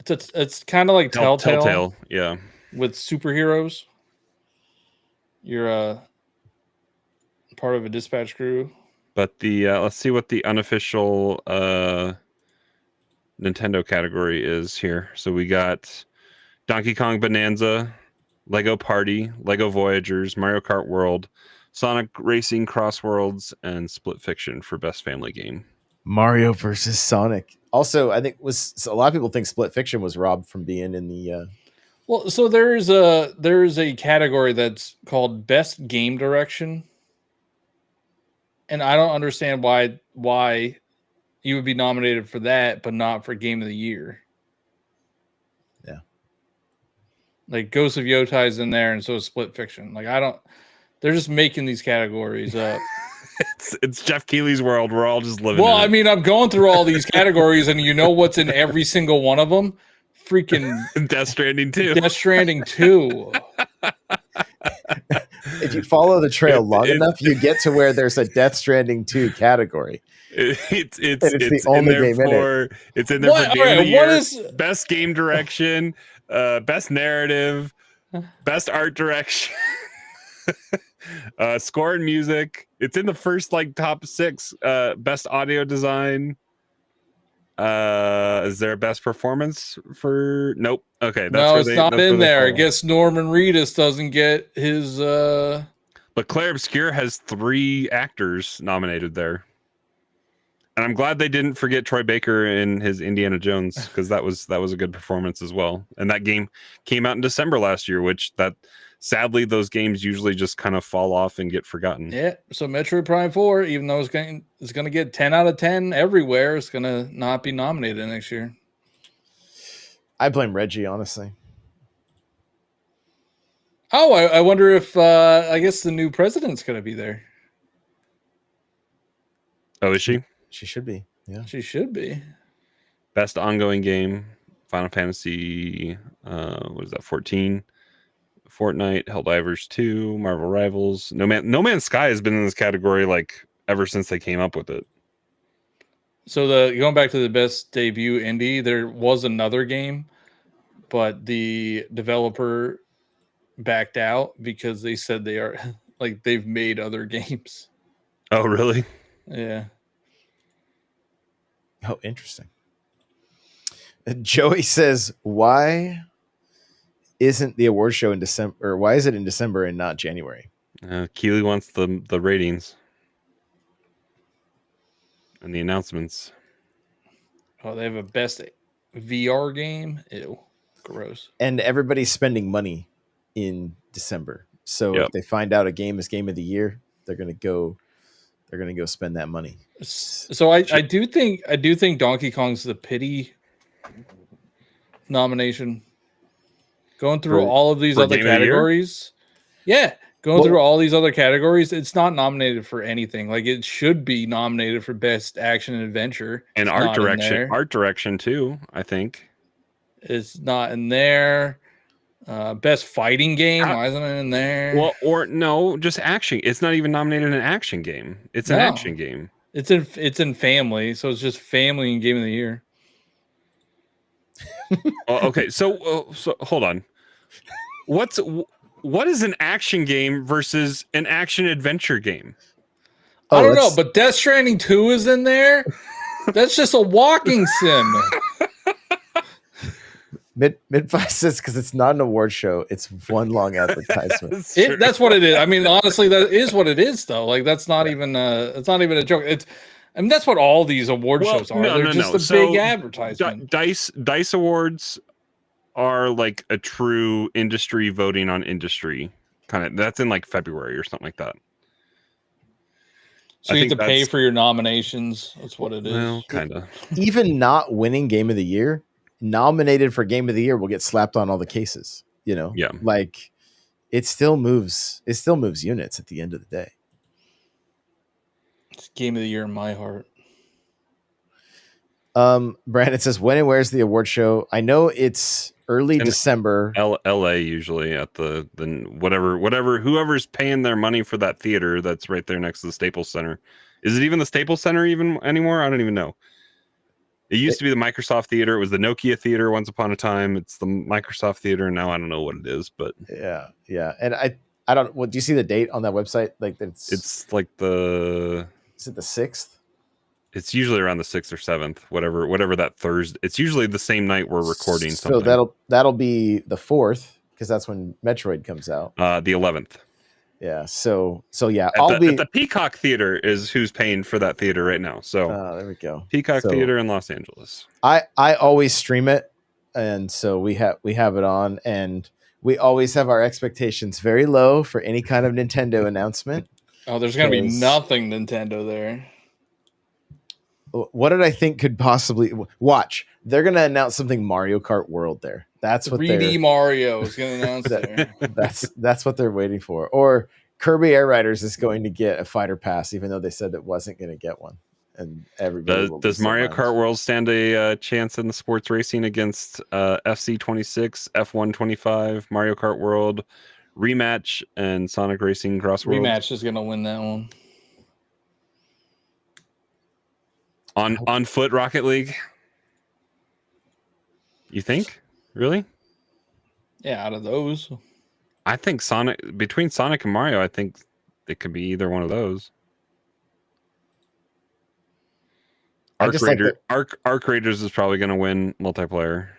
it's kind of like Telltale yeah, with superheroes. You're a part of a dispatch crew. But the let's see what the unofficial Nintendo category is here. So we got Donkey Kong Bonanza, Lego Party, Lego Voyagers, Mario Kart World, Sonic Racing Cross Worlds, and Split Fiction for best family game. Mario versus Sonic. Also, I think a lot of people think Split Fiction was robbed from being in the. Well, so there's a category that's called best game direction, and I don't understand why you would be nominated for that, but not for game of the year. Yeah, like Ghost of Yotai's in there, and so is Split Fiction. Like they're just making these categories up. It's Jeff Keighley's world. We're all just living. Well, in it. I mean, I'm going through all these categories, and you know what's in every single one of them? Freaking Death Stranding 2. Death Stranding 2. If you follow the trail long enough, you get to where there's a Death Stranding 2 category. It's the only game in it. It's in there for game of the year. What is best game direction, best narrative, best art direction, score and music. It's in the first top 6. Best audio design. Is there a best performance for? Nope. Okay, it's not in there. I guess Norman Reedus doesn't get his. But Clair Obscur has 3 actors nominated there, and I'm glad they didn't forget Troy Baker in his Indiana Jones, because that was a good performance as well. And that game came out in December last year, which sadly those games usually just kind of fall off and get forgotten. Yeah. So Metroid Prime 4, even though it's going to get 10 out of 10 everywhere, it's going to not be nominated next year. I blame Reggie, honestly. Oh, I wonder if I guess the new president's going to be there. Oh, is she? She should be. Yeah, she should be. Best ongoing game: Final Fantasy. What is that? 14. Fortnite, Helldivers 2, Marvel Rivals. No Man's Sky has been in this category ever since they came up with it. So going back to the best debut indie, there was another game, but the developer backed out because they said they are they've made other games. Oh, really? Yeah. Oh, interesting. Joey says, why isn't the award show in December, or why is it in December and not January? Keighley wants the ratings and the announcements. Oh, they have a best VR game. Ew, gross. And everybody's spending money in December, so if they find out a game is game of the year, they're gonna go spend that money. So I do think Donkey Kong's the pity nomination. Going through all of these other categories. Yeah. Through all these other categories, it's not nominated for anything. It should be nominated for best action and adventure. And art direction. Art direction too, I think. It's not in there. Best fighting game. Why isn't it in there? Well, or no, just action. It's not even nominated in an action game. It's an action game. It's in family, so it's just family and game of the year. Okay, so hold on. What is an action game versus an action adventure game? I don't know, but Death Stranding 2 is in there. That's just a walking sim. Midfive says because it's not an award show, it's one long advertisement. That's what it is. I mean, honestly, that is what it is, though. That's not even it's not even a joke. That's what all these award shows are. They're just a big advertisement. Dice Awards are like a true industry voting on industry kind of. That's in February or something like that. So you have to pay for your nominations. That's what it is. Well, kind of. Even not winning Game of the Year, nominated for Game of the Year will get slapped on all the cases. Yeah. It still moves. It still moves units at the end of the day. It's Game of the Year in my heart. Brandon says, when and where's the award show? I know it's early December. LA usually at the whatever whoever's paying their money for that theater that's right there next to the Staples Center. Is it even the Staples Center even anymore? I don't even know. It used to be the Microsoft Theater. It was the Nokia Theater once upon a time. It's the Microsoft Theater. Now I don't know what it is, but yeah. And I don't. What do you see the date on that website? Like it's like the. Is it the 6th? It's usually around the 6th or 7th, whatever that Thursday. It's usually the same night we're recording so something. that'll be the 4th because that's when Metroid comes out. The 11th. Yeah. So yeah, at the Peacock Theater is who's paying for that theater right now. So there we go. Peacock Theater in Los Angeles. I always stream it, and so we have it on, and we always have our expectations very low for any kind of Nintendo announcement. Oh, there's gonna be nothing Nintendo there. What did I think could possibly watch? They're gonna announce something Mario Kart World there. That's what 3D Mario is gonna announce there. That's what they're waiting for. Or Kirby AirRiders is going to get a fighter pass, even though they said it wasn't going to get one. And everybody does Mario Kart World stand a chance in the sports racing against FC26, F125, Mario Kart World Rematch, and Sonic Racing Cross World? Rematch is gonna win that one. On foot Rocket League? You think? Really? Yeah, out of those. I think between Sonic and Mario, I think it could be either one of those. Arc Raiders is probably going to win multiplayer.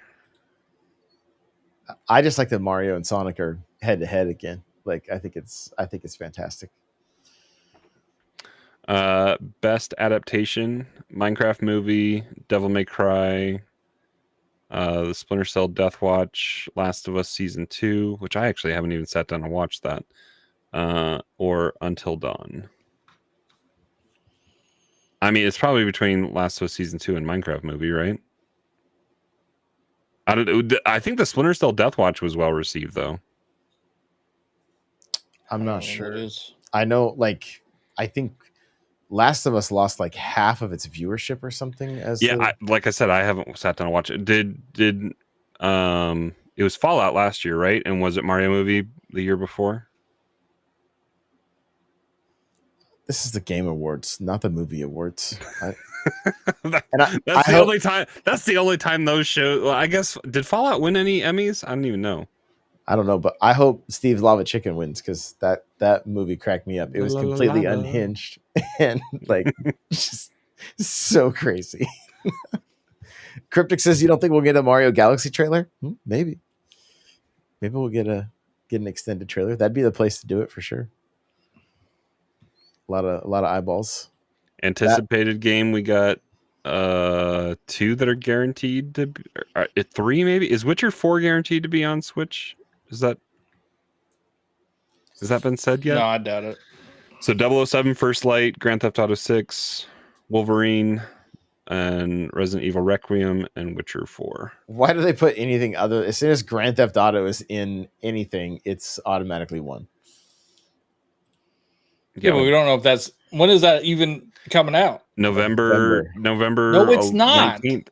I just like that Mario and Sonic are head to head again. Like I think it's fantastic. Best adaptation: Minecraft movie, Devil May Cry, the Splinter Cell Death Watch, Last of Us Season 2, which I actually haven't even sat down and watched that, or Until Dawn. I mean, it's probably between Last of Us Season 2 and Minecraft movie, right? I think the Splinter Cell Death Watch was well received, though. I'm not sure. I know, I think Last of Us lost like half of its viewership or something. Like I said, I haven't sat down and watched it. It was Fallout last year, right? And was it Mario movie the year before? This is the Game Awards, not the movie awards. That's the only time those shows. Well, I guess did Fallout win any Emmys? I don't even know. I don't know, but I hope Steve's Lava Chicken wins because that movie cracked me up. It was completely unhinged and just so crazy. Cryptic says, "You don't think we'll get a Mario Galaxy trailer? Maybe we'll get an extended trailer. That'd be the place to do it for sure. A lot of eyeballs. Anticipated game. We got 2 that are guaranteed to be, 3 maybe. Is Witcher 4 guaranteed to be on Switch? Has that been said yet? No, I doubt it. So 007 First Light, Grand Theft Auto 6, Wolverine, and Resident Evil Requiem, and Witcher 4. Why do they put anything other? As soon as Grand Theft Auto is in anything, it's automatically one. Yeah, but we don't know if that's when is that even coming out? November. No, it's not. 19th.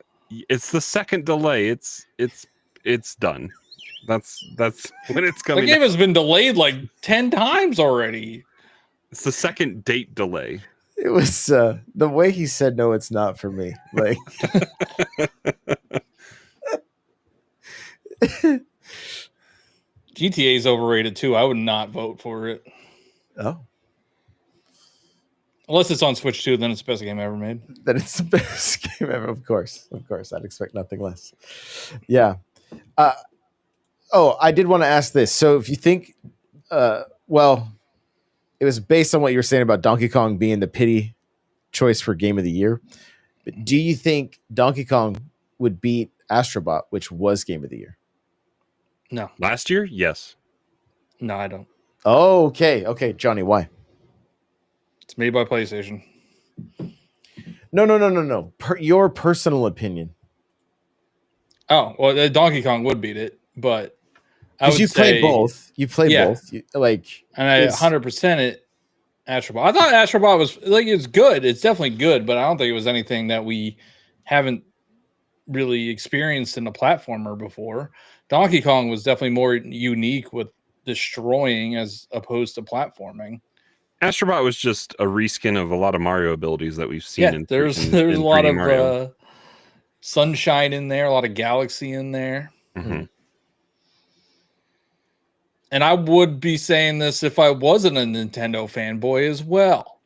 It's the second delay. It's done. That's when it's coming. The game has been delayed like 10 times already. It's the second date delay. It was the way he said no, it's not for me. Like GTA is overrated too. I would not vote for it. Oh. Unless it's on Switch 2, then it's the best game ever made. Then it's the best game ever, of course. I'd expect nothing less. Yeah. I did want to ask this. So if you think, it was based on what you were saying about Donkey Kong being the pity choice for Game of the Year. But do you think Donkey Kong would beat Astrobot, which was Game of the Year? No. Last year? Yes. No, I don't. Oh, okay. Johnny, why? It's made by PlayStation. No. Your personal opinion. Oh, well, Donkey Kong would beat it, but I would play both. You play both. And I 100% it Astrobot. I thought Astrobot was it's good. It's definitely good, but I don't think it was anything that we haven't really experienced in a platformer before. Donkey Kong was definitely more unique with destroying as opposed to platforming. Astrobot was just a reskin of a lot of Mario abilities that we've seen. Yeah, there's a lot 3D of Mario. sunshine in there, a lot of galaxy in there. Mm-hmm. And I would be saying this if I wasn't a Nintendo fanboy as well.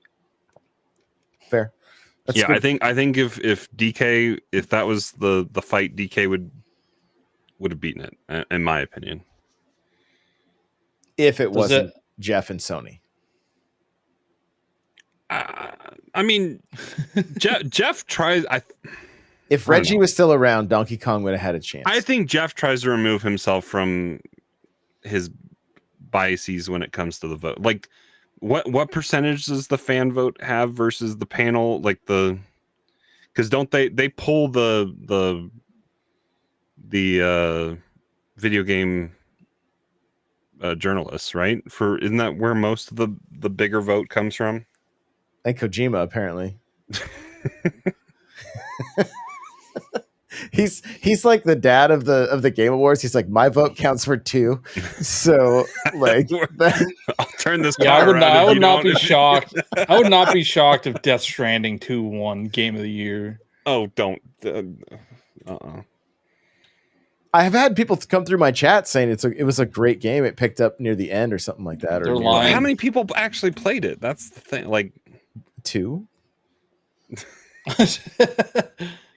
Fair. That's yeah, good. I think if DK, if that was the fight, DK would have beaten it, in my opinion. If it wasn't Jeff and Sony. I mean, Jeff tries. If Reggie was still around, Donkey Kong would have had a chance. I think Jeff tries to remove himself from his biases when it comes to the vote. Like, what percentage does the fan vote have versus the panel? Like because don't they pull the video game journalists, right? Isn't that where most of the bigger vote comes from? And Kojima, apparently. He's like the dad of the Game Awards. He's like, my vote counts for 2. So like I'll turn this. Yeah, I would not be shocked. I would not be shocked if Death Stranding 2 won Game of the Year. Oh, don't. I have had people come through my chat saying it was a great game. It picked up near the end or something like that. They're lying. How many people actually played it? That's the thing. Like 2.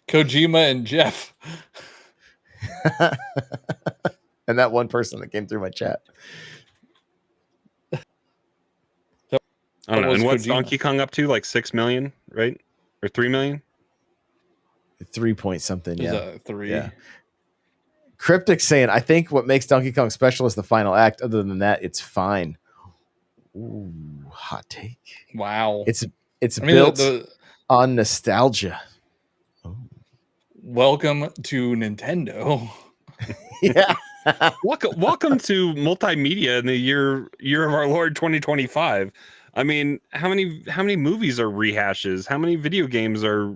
Kojima and Jeff. And that one person that came through my chat. I don't know. And what's Kojima. Donkey Kong up to? Like 6 million, right? Or 3 million? 3 point something. Yeah. 3. Yeah. Cryptic saying, I think what makes Donkey Kong special is the final act. Other than that, it's fine. Ooh, hot take. Wow. It's built on nostalgia. Oh. Welcome to Nintendo. Yeah. Welcome to multimedia in the year of our Lord 2025. I mean, how many movies are rehashes? How many video games are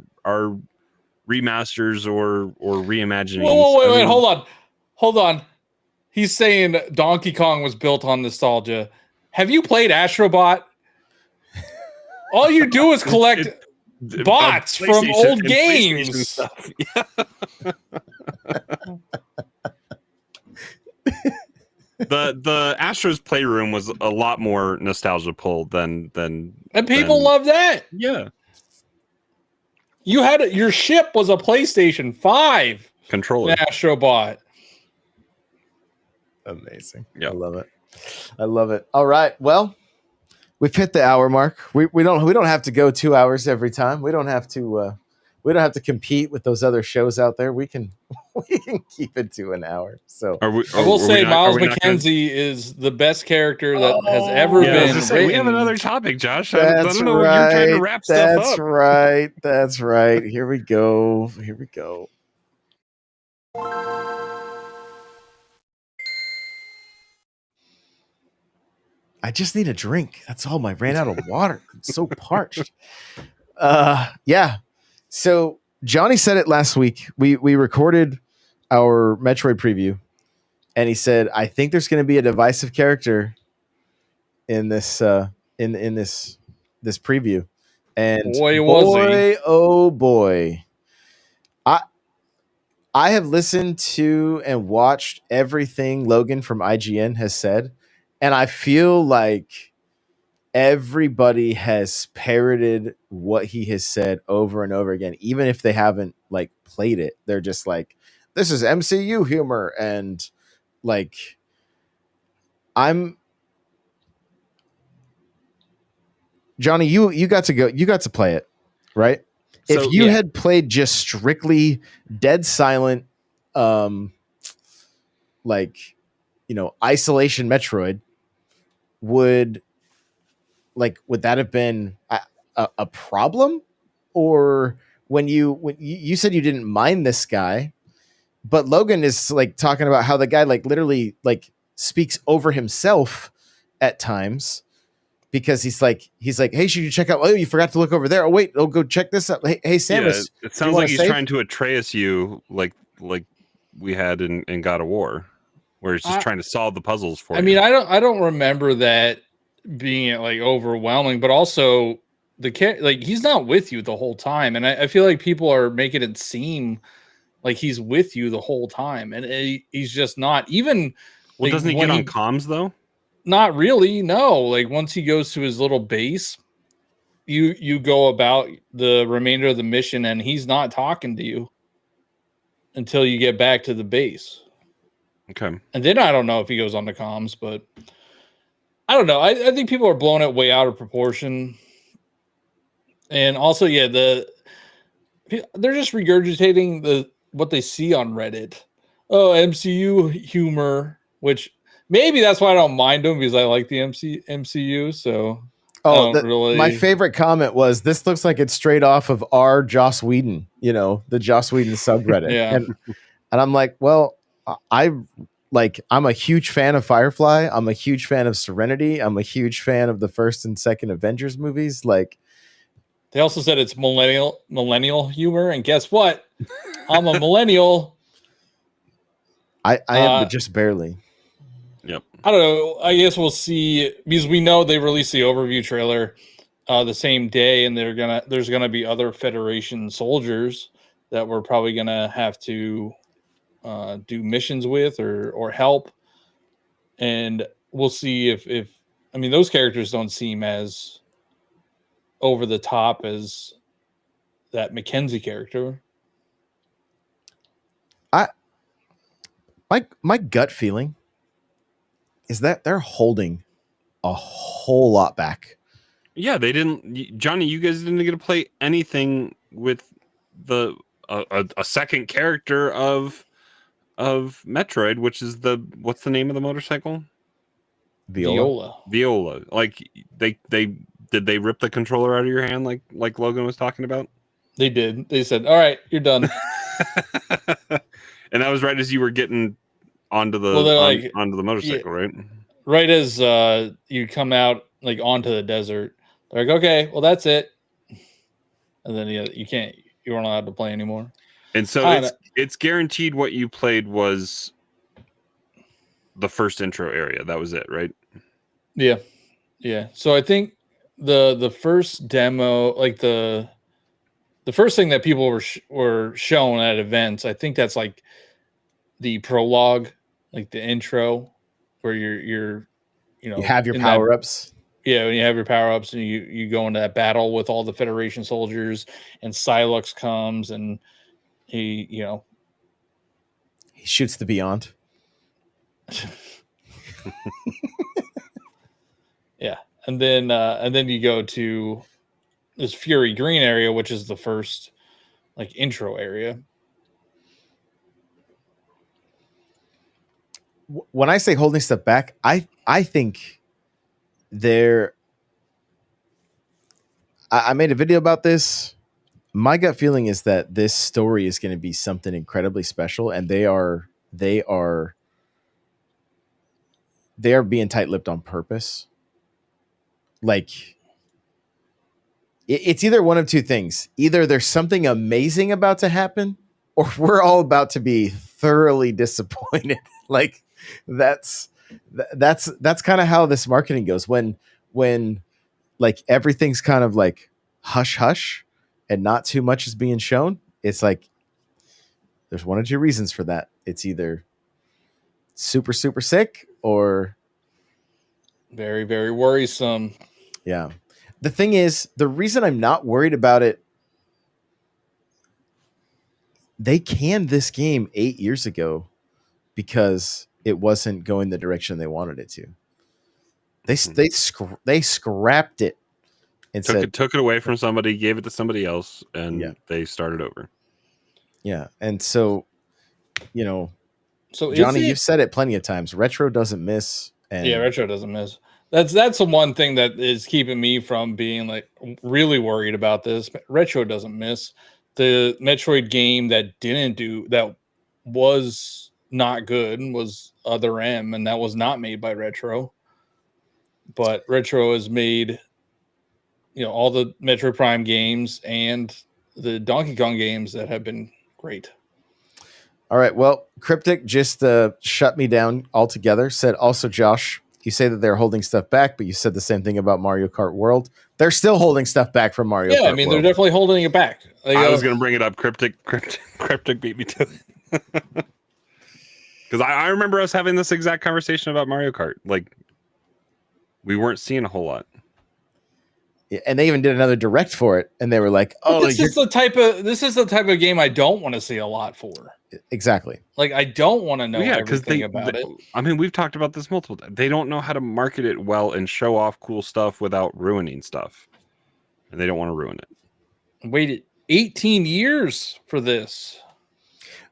remasters or reimaginings? Whoa, wait, hold on. He's saying Donkey Kong was built on nostalgia. Have you played Astrobot? All you do is collect bots from old games. The Astros Playroom was a lot more nostalgia pull than and people love that. Yeah. You had your ship was a PlayStation 5 controller. Astrobot. Amazing. Yeah. I love it. All right. Well, we've hit the hour mark. We don't have to go 2 hours every time. We don't have to compete with those other shows out there. We can keep it to an hour. So I will say Miles McKenzie is the best character that has ever been written. We have another topic, Josh. I don't know right. You're trying to wrap stuff up. That's right. Here we go. I just need a drink. That's all. I ran out of water. I'm so parched. Yeah. So Johnny said it last week. We recorded our Metroid preview, and he said, "I think there's going to be a divisive character in this in this preview." And boy, I have listened to and watched everything Logan from IGN has said, and I feel like everybody has parroted what he has said over and over again, even if they haven't like played it. They're just like, this is MCU humor. And like, Johnny, you got to play it, right? So, if you had played just strictly Dead Silent, isolation Metroid, would that have been a problem? Or when you said you didn't mind this guy, but Logan is like talking about how the guy like literally like speaks over himself at times. because he's like, hey, should you check out? Oh, you forgot to look over there. Oh wait, go check this out. Hey, Samus, it sounds like he's trying to Atreus you like we had in God of War, where he's just trying to solve the puzzles for you. I mean, I don't remember that being like overwhelming, but also like he's not with you the whole time, and I feel like people are making it seem like he's with you the whole time, and he's just not. Even well, like, doesn't he get on comms though? Not really. No, like once he goes to his little base, you go about the remainder of the mission, and he's not talking to you until you get back to the base. Okay. And then I don't know if he goes on the comms, but I don't know. I think people are blowing it way out of proportion. And also, yeah, they're just regurgitating what they see on Reddit. Oh, MCU humor, which maybe that's why I don't mind them, because I like the MCU. So my favorite comment was, this looks like it's straight off of our Joss Whedon, the Joss Whedon subreddit. Yeah. And I'm like, well, I'm a huge fan of Firefly. I'm a huge fan of Serenity. I'm a huge fan of the first and second Avengers movies. Like, they also said it's millennial humor, and guess what? I'm a millennial. I am, but just barely. Yep. I don't know. I guess we'll see, because we know they released the overview trailer the same day, and there's gonna be other Federation soldiers that we're probably gonna have to do missions with or help, and we'll see if I mean, those characters don't seem as over the top as that Mackenzie character. My gut feeling is that they're holding a whole lot back. Yeah, they didn't. Johnny, you guys didn't get to play anything with a second character of Metroid, which is what's the name of the motorcycle? Viola. Like they did they rip the controller out of your hand like Logan was talking about? They did. They said, "All right, you're done." And that was right as you were getting onto the onto the motorcycle, right? Right as you come out like onto the desert, they're like, "Okay, well that's it," and then you weren't allowed to play anymore. And so it's guaranteed what you played was the first intro area. That was it, right? Yeah. So I think the first demo, like the first thing that people were shown at events, I think that's like the prologue, like the intro, where you have your power-ups. When you have your power-ups and you go into that battle with all the Federation soldiers, and Silux comes and he shoots the Beyond. Yeah. And then you go to this Fury Green area, which is the first like intro area. When I say holding stuff back, I think I made a video about this. My gut feeling is that this story is going to be something incredibly special, and they are being tight-lipped on purpose. Like, it's either one of two things. Either there's something amazing about to happen, or we're all about to be thoroughly disappointed. Like, that's kind of how this marketing goes. When like everything's kind of like hush hush and not too much is being shown, it's like there's one or two reasons for that. It's either super super sick or very very worrisome. Yeah. The thing is, the reason I'm not worried about it, they canned this game 8 years ago because it wasn't going the direction they wanted it to. They scrapped it and took it away from somebody, gave it to somebody else, and they started over. Yeah. And so Johnny, you've said it plenty of times. Retro doesn't miss. Retro doesn't miss. That's the one thing that is keeping me from being like really worried about this. Retro doesn't miss. The Metroid game that was not good was Other M, and that was not made by Retro. but Retro has made, all the Metro Prime games and the Donkey Kong games that have been great. All right. Well, Cryptic just shut me down altogether. Said also, Josh, you say that they're holding stuff back, but you said the same thing about Mario Kart World. They're still holding stuff back from Mario Kart Yeah, I mean, they're World. definitely holding it back. I was going to bring it up. Cryptic beat me to it. Because I remember us having this exact conversation about Mario Kart. Like, we weren't seeing a whole lot. Yeah, and they even did another direct for it, and they were like, "Oh, this is the type of game I don't want to see a lot for." Exactly. Like, I don't want to know everything about it. I mean, we've talked about this multiple times. They don't know how to market it well and show off cool stuff without ruining stuff, and they don't want to ruin it. Waited 18 years for this.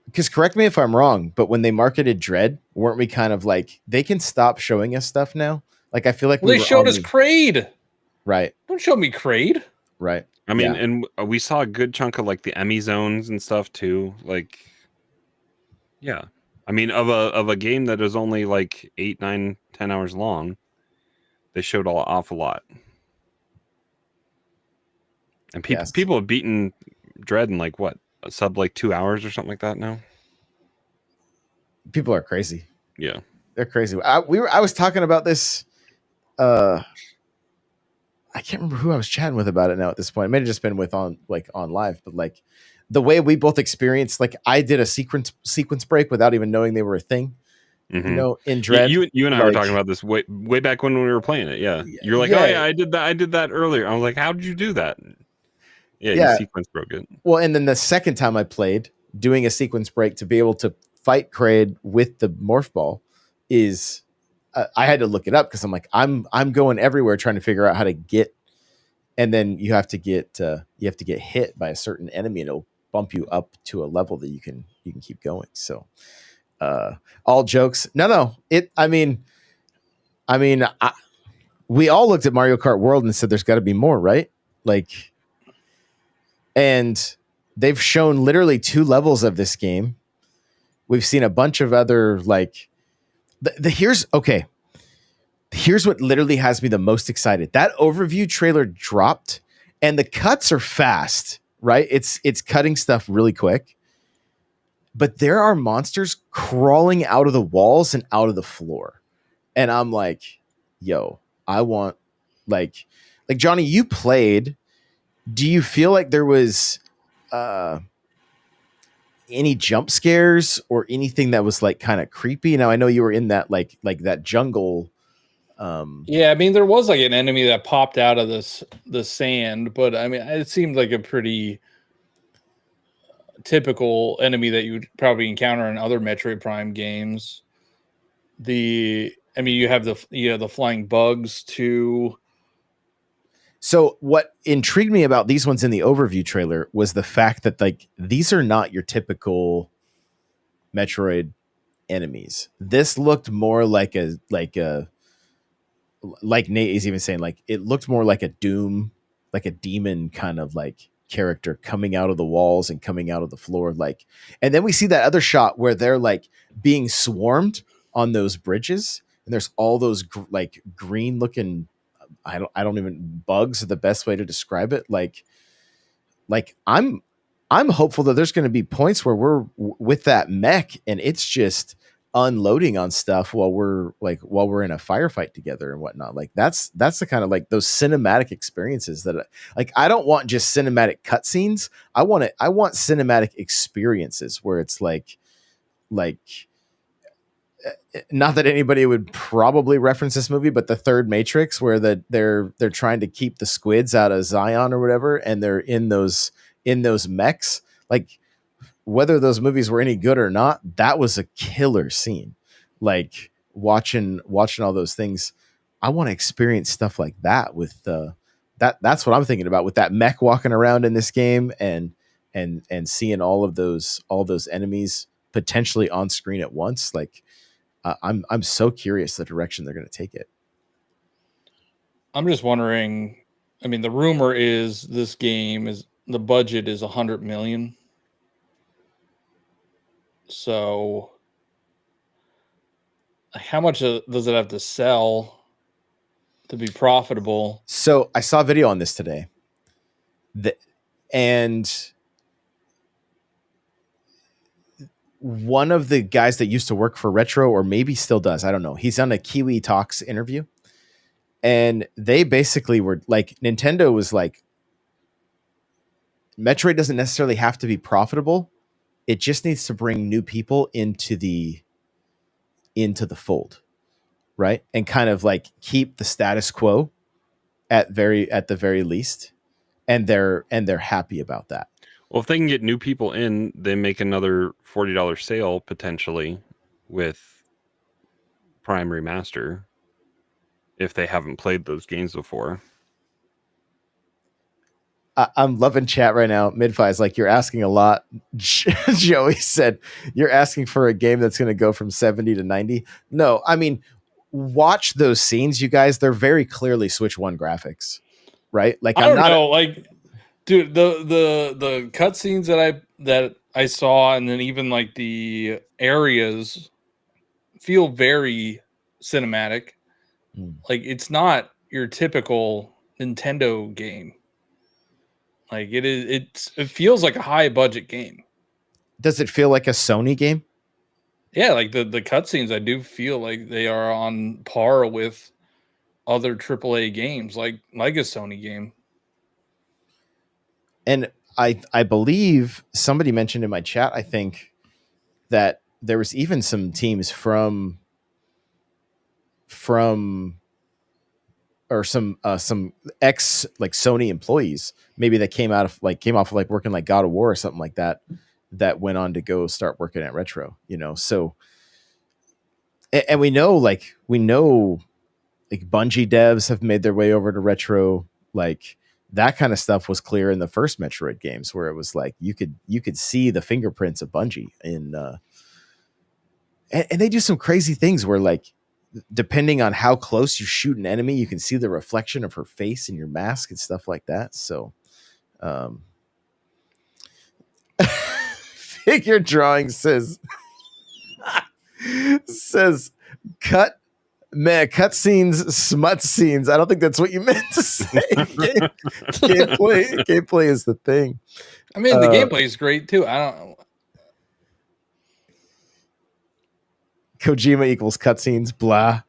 Because correct me if I'm wrong, but when they marketed Dread, weren't we kind of like, they can stop showing us stuff now? Like, I feel like they showed us Kraid. Right. Don't show me Kraid. Right. I mean, and we saw a good chunk of like the Emmy zones and stuff too. Like, yeah. I mean, of a game that is only like 8, 9, 10 hours long, they showed an awful lot. And people have beaten Dread in like what, a sub like 2 hours or something like that now. People are crazy. Yeah, they're crazy. I was talking about this. I can't remember who I was chatting with about it now at this point. It may have just been with on live, but like the way we both experienced, like I did a sequence break without even knowing they were a thing. Mm-hmm. In Dread. You and I were talking about this way back when we were playing it. Yeah. You're like, oh yeah, I did that earlier. I was like, how did you do that? Yeah, you sequence broke it. Well, and then the second time I played, doing a sequence break to be able to fight Kraid with the morph ball is I had to look it up because I'm like, I'm going everywhere trying to figure out how to get, and then you have to get hit by a certain enemy and it'll bump you up to a level that you can keep going. So all jokes. No. We all looked at Mario Kart World and said there's got to be more, right? Like, and they've shown literally 2 levels of this game. We've seen a bunch of other like here's what literally has me the most excited. That overview trailer dropped and the cuts are fast, right? It's cutting stuff really quick. But there are monsters crawling out of the walls and out of the floor. And I'm like, yo, I want like Johnny, you played. Do you feel like there was any jump scares or anything that was like kind of creepy? Now I know you were in that like that jungle. Yeah, I mean there was like an enemy that popped out of the sand, but I mean it seemed like a pretty typical enemy that you would probably encounter in other Metroid Prime games. You have the flying bugs too. So what intrigued me about these ones in the overview trailer was the fact that like these are not your typical Metroid enemies. This looked more like Nate is even saying, like it looked more like a Doom, like a demon kind of like character coming out of the walls and coming out of the floor. Like, and then we see that other shot where they're like being swarmed on those bridges, and there's all those like green looking. I don't even, bugs are the best way to describe it. Like I'm hopeful that there's going to be points where we're with that mech and it's just unloading on stuff while we're in a firefight together and whatnot. Like that's the kind of like those cinematic experiences that like, I don't want just cinematic cutscenes. I want cinematic experiences where it's like, not that anybody would probably reference this movie, but the third Matrix, where they're trying to keep the squids out of Zion or whatever, and they're in those mechs. Like whether those movies were any good or not, that was a killer scene. Like watching all those things, I want to experience stuff like that with that's what I'm thinking about with that mech walking around in this game and seeing all those enemies potentially on screen at once. Like I'm so curious the direction they're going to take it. I'm just wondering. I mean, the rumor is this game is the budget is $100 million. So, how much does it have to sell? to be profitable. So I saw a video on this today, and one of the guys that used to work for Retro, or maybe still does, I don't know. He's on a Kiwi Talks interview, and they basically were like, Nintendo was like, Metroid doesn't necessarily have to be profitable. It just needs to bring new people into the fold, right? And kind of like keep the status quo at the very least. And they're happy about that. Well, if they can get new people in, they make another $40 sale potentially with Prime Remaster if they haven't played those games before. I'm loving chat right now. Midfi is like, you're asking a lot. Joey said, you're asking for a game that's going to go from 70 to 90. No, I mean, watch those scenes, you guys. They're very clearly Switch 1 graphics, right? Like, I don't know, like, dude, the cutscenes that I saw, and then even like the areas feel very cinematic. Like, it's not your typical Nintendo game. Like, it feels like a high budget game. Does it feel like a Sony game? Yeah, like the cutscenes, I do feel like they are on par with other AAA games, like a Sony game. And I believe somebody mentioned in my chat, I think, that there was even some teams from or some ex like Sony employees, maybe that came off of like working like God of War or something like that went on to go start working at Retro, you know. So and we know like Bungie devs have made their way over to Retro. Like that kind of stuff was clear in the first Metroid games, where it was like you could see the fingerprints of Bungie in and they do some crazy things where, like, depending on how close you shoot an enemy, you can see the reflection of her face in your mask and stuff like that. So figure drawing says cutscenes, smut scenes. I don't think that's what you meant to say. Gameplay is the thing. I mean, the gameplay is great too. I don't know. Kojima equals cutscenes, blah.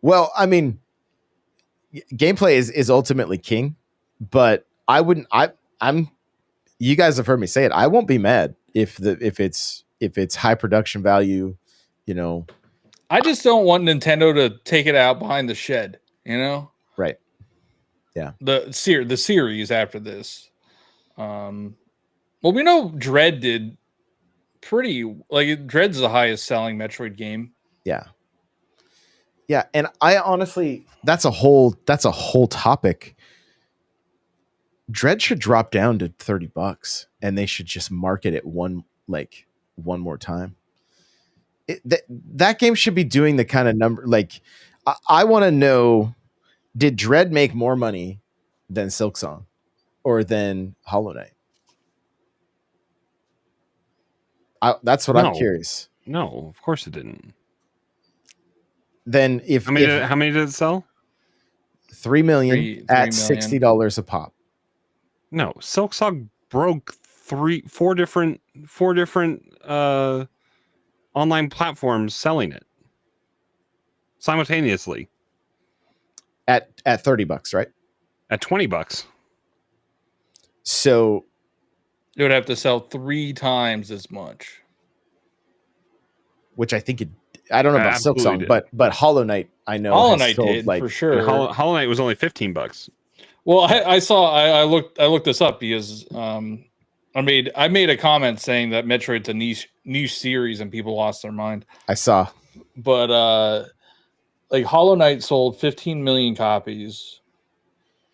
Well, I mean, gameplay is ultimately king, but I'm you guys have heard me say it. I won't be mad if it's high production value, you know. I just don't want Nintendo to take it out behind the shed, you know? Right. Yeah. The series after this. Well, we know Dread did Dread's the highest selling Metroid game. Yeah. Yeah, and I honestly, that's a whole topic. Dread should drop down to $30 and they should just market it one more time. That game should be doing the kind of number, like, I want to know, did Dread make more money than Silksong or than Hollow Knight? That's what I'm curious. No, of course it didn't. Then how many did it sell? 3 million at $60 a pop. No, Silksong broke four different online platforms selling it simultaneously at $30, right? At $20. So it would have to sell 3 times as much. Which I think I don't know about Silksong, but Hollow Knight, I know Hollow Knight did, like, for sure. Hollow Knight was only $15. Well, I looked this up because I made a comment saying that Metroid's a niche series and people lost their mind. I saw. But like Hollow Knight sold 15 million copies.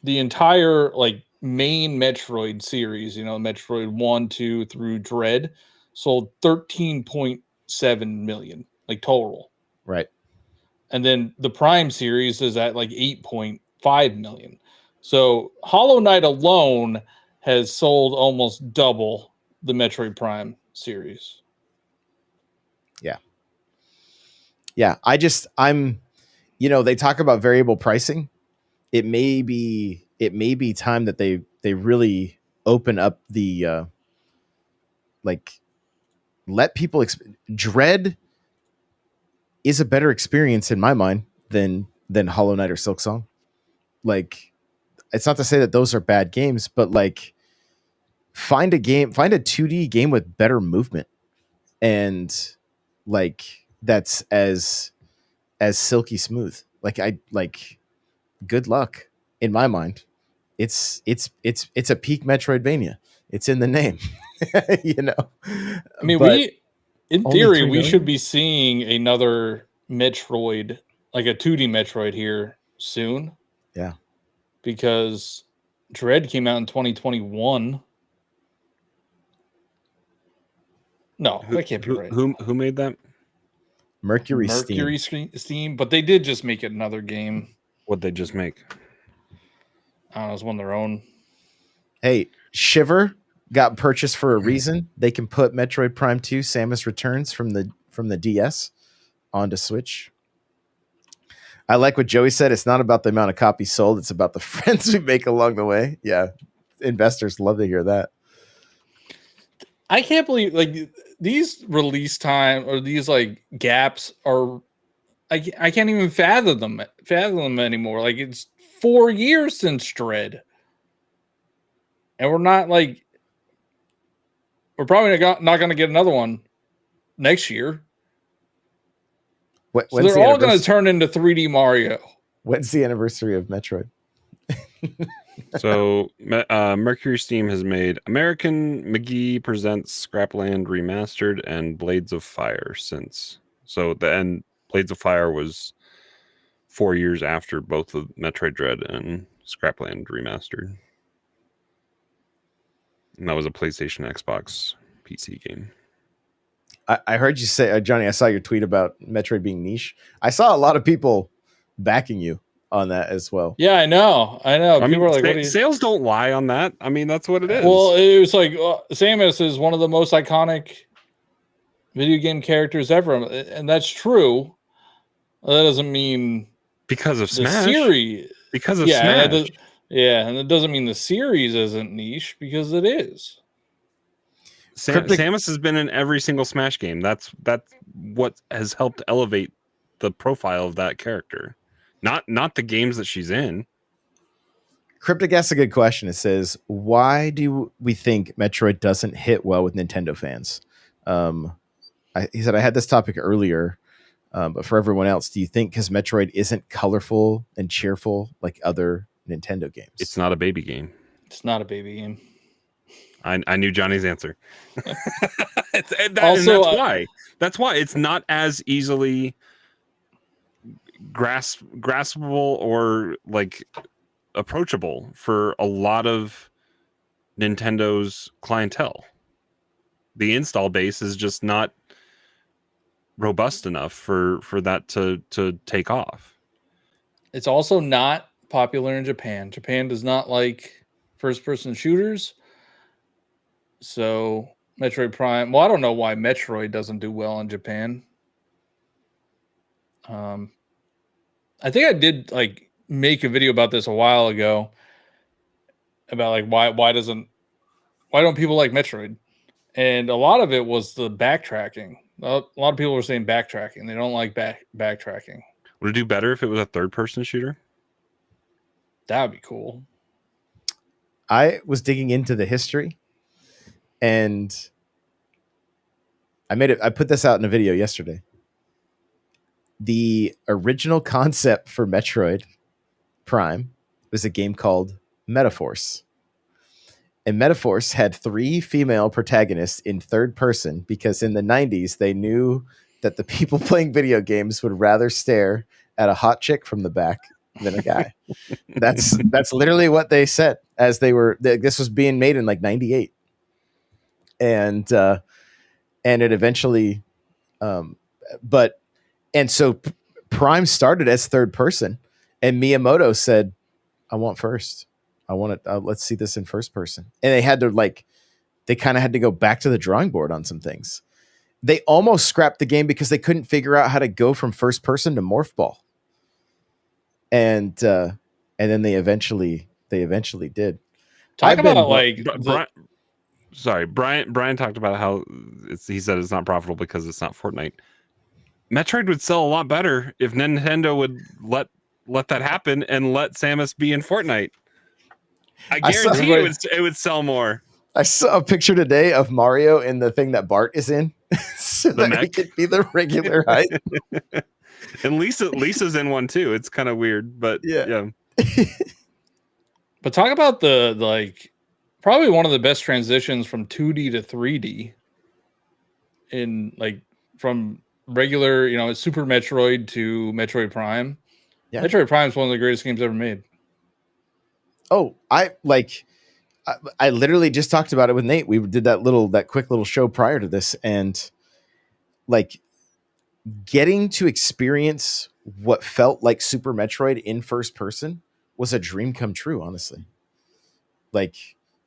The entire like main Metroid series, you know, Metroid 1, 2 through Dread, sold 13.7 million, like total. Right. And then the Prime series is at like 8.5 million. So Hollow Knight alone has sold almost double the Metroid Prime series. Yeah. yeah, I'm, they talk about variable pricing. It may be time that they really open up the like let people Dread is a better experience in my mind than Hollow Knight or Silksong. Like, it's not to say that those are bad games, but like find a 2D game with better movement and like that's as silky smooth. Like good luck in my mind. It's a peak Metroidvania. It's in the name. you know. I mean, But in only theory, 3 we million? should be seeing another Metroid, like a 2D Metroid here soon. Yeah. Because Dread came out in 2021. No, that can't be right. Who made that? Mercury Steam, but they did just make another game. What'd they just make? I don't know, it's one of their own. Hey, Shiver got purchased for a reason. They can put Metroid Prime 2 Samus Returns from the DS onto Switch. I like what Joey said. It's not about the amount of copies sold. It's about the friends we make along the way. Yeah. Investors love to hear that. I can't believe like these release time or these like gaps are I can't even fathom them anymore. Like it's 4 years since Dread. And we're probably not going to get another one next year. So they're all going to turn into 3D Mario. When's the anniversary of Metroid? So Mercury Steam has made American McGee Presents Scrapland Remastered and Blades of Fire since. So Blades of Fire was 4 years after both of Metroid Dread and Scrapland Remastered. And that was a PlayStation, Xbox, PC game. I heard you say, Johnny, I saw your tweet about Metroid being niche. I saw a lot of people backing you on that as well. Yeah, I know. I mean, sales don't lie on that. I mean, that's what it is. Well, it was like Samus is one of the most iconic video game characters ever, and that's true. That doesn't mean because of Smash. Series. Because of Smash. And it doesn't mean the series isn't niche because it is. Samus has been in every single Smash game. That's what has helped elevate the profile of that character. Not the games that she's in. Cryptic asks a good question. It says, why do we think Metroid doesn't hit well with Nintendo fans? He said, I had this topic earlier, but for everyone else, do you think because Metroid isn't colorful and cheerful like other Nintendo games? It's not a baby game. It's not a baby game. I knew Johnny's answer. And that's why it's not as easily graspable or like approachable for a lot of Nintendo's clientele. The install base is just not robust enough for that to take off. It's also not popular in Japan. Japan does not like first-person shooters. So Metroid Prime. Well, I don't know why Metroid doesn't do well in Japan. I think I did like make a video about this a while ago about like why don't people like Metroid? And a lot of it was the backtracking. A lot of people were saying backtracking. They don't like backtracking. Would it do better if it was a third-person shooter? That would be cool. I was digging into the history, and I put this out in a video yesterday. The original concept for Metroid Prime was a game called Metaforce. And Metaforce had 3 female protagonists in third person because in the 90s, they knew that the people playing video games would rather stare at a hot chick from the back than a guy. That's literally what they said as they were. This was being made in like 98. And it eventually, so Prime started as third person, and Miyamoto said, I want first. I want it. Let's see this in first person. And they kind of had to go back to the drawing board on some things. they almost scrapped the game because they couldn't figure out how to go from first person to morph ball. And then they eventually did. Talk about Brian talked about how he said it's not profitable because it's not Fortnite. Metroid would sell a lot better if Nintendo would let that happen and let Samus be in Fortnite. I guarantee it would sell more. I saw a picture today of Mario in the thing that Bart is in, so the that he could be the regular height. And Lisa's in one too. It's kind of weird, but yeah. But talk about the probably one of the best transitions from 2D to 3D in from regular, Super Metroid to Metroid Prime. Yeah. Metroid Prime is one of the greatest games ever made. Oh, I literally just talked about it with Nate. We did that quick little show prior to this, and getting to experience what felt like Super Metroid in first person was a dream come true, honestly.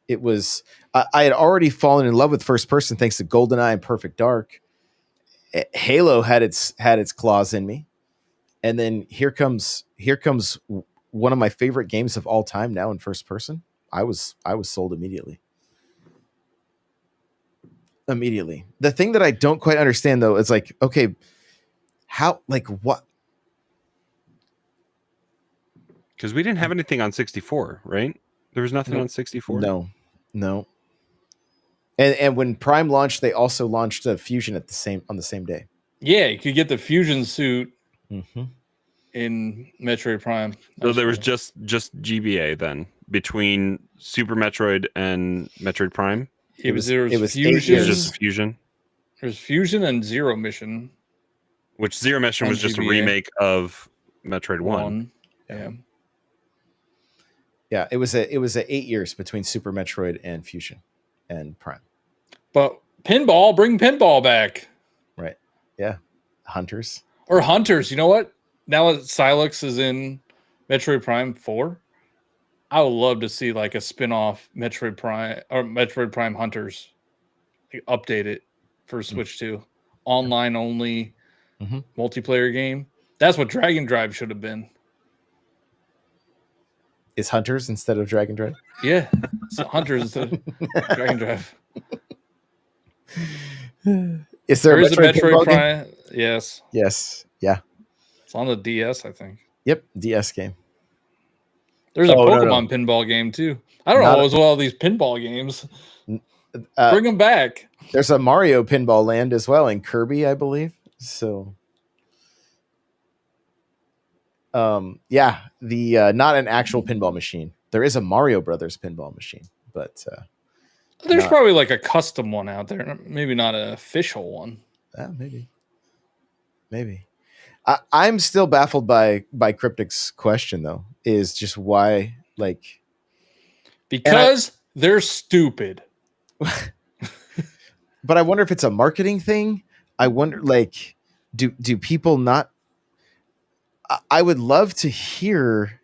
It was, I had already fallen in love with first person thanks to GoldenEye and Perfect Dark. Halo had its claws in me. And then here comes one of my favorite games of all time now in first person. I was sold immediately. The thing that I don't quite understand though is okay, how, what? Because we didn't have anything on 64, right? There was nothing on 64. No. And when Prime launched, they also launched a Fusion on the same day. Yeah, you could get the Fusion suit in Metroid Prime. So there was just GBA then between Super Metroid and Metroid Prime. There was Fusion. It was just Fusion. There's Fusion and Zero Mission. Which Zero Mission was just GBA. A remake of Metroid 1. Yeah. Yeah, it was a 8 years between Super Metroid and Fusion and Prime. But pinball, bring pinball back. Right. Yeah. Hunters. Or Hunters. You know what? Now that Silex is in Metroid Prime 4, I would love to see a spin-off Metroid Prime or Metroid Prime Hunters. Update it for Switch 2. Online only multiplayer game. That's what Dragon Drive should have been. Is Hunters instead of Dragon Drive? Yeah. So Hunters instead of Dragon Drive. Is there a Metroid Prime? Game? Yes. Yes. Yeah. It's on the DS, I think. Yep. DS game. There's a Pokemon pinball game too. I don't know as well these pinball games. Bring them back. There's a Mario Pinball Land as well in Kirby, I believe. So, yeah, the not an actual pinball machine. There is a Mario Brothers pinball machine, but there's probably a custom one out there. Maybe not an official one. Maybe. I'm still baffled by Cryptic's question though. Is just why because they're stupid. But I wonder if it's a marketing thing. I wonder, do people not? I would love to hear.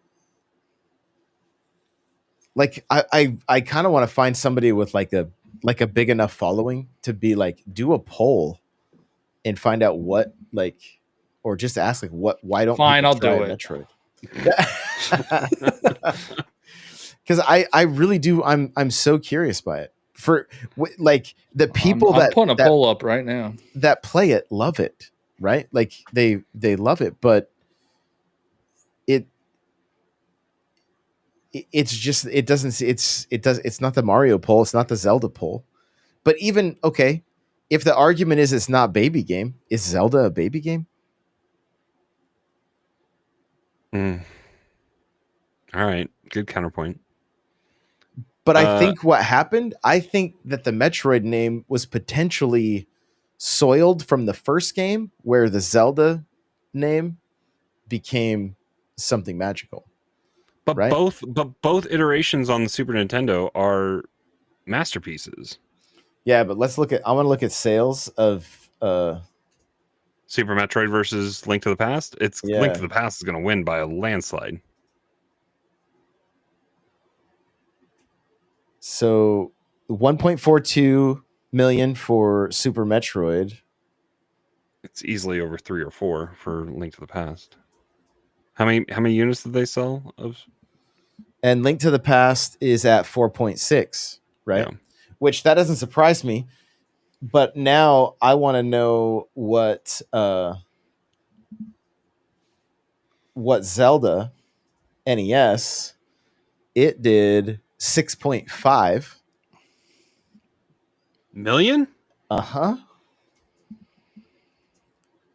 I kind of want to find somebody with a big enough following to be do a poll and find out what or just ask why don't fine I'll do it Metroid? Because I really do. I'm so curious by it. For the people I'm putting a poll up right now that play it love it, right? They love it, but it's just it's not the Mario poll, it's not the Zelda poll. But even if the argument is it's not baby game, is Zelda a baby game? All right, good counterpoint. But I think what happened, I think that the Metroid name was potentially soiled from the first game, where the Zelda name became something magical. But right? both iterations on the Super Nintendo are masterpieces. Yeah, but I want to look at sales of Super Metroid versus Link to the Past. Link to the Past is going to win by a landslide. So 1.42 million for Super Metroid It's easily over 3 or 4 for Link to the Past. How many units did they sell of? And Link to the Past is at 4.6, right? Yeah. Which that doesn't surprise me. But now I want to know what Zelda NES, it did 6.5 million. Uh-huh.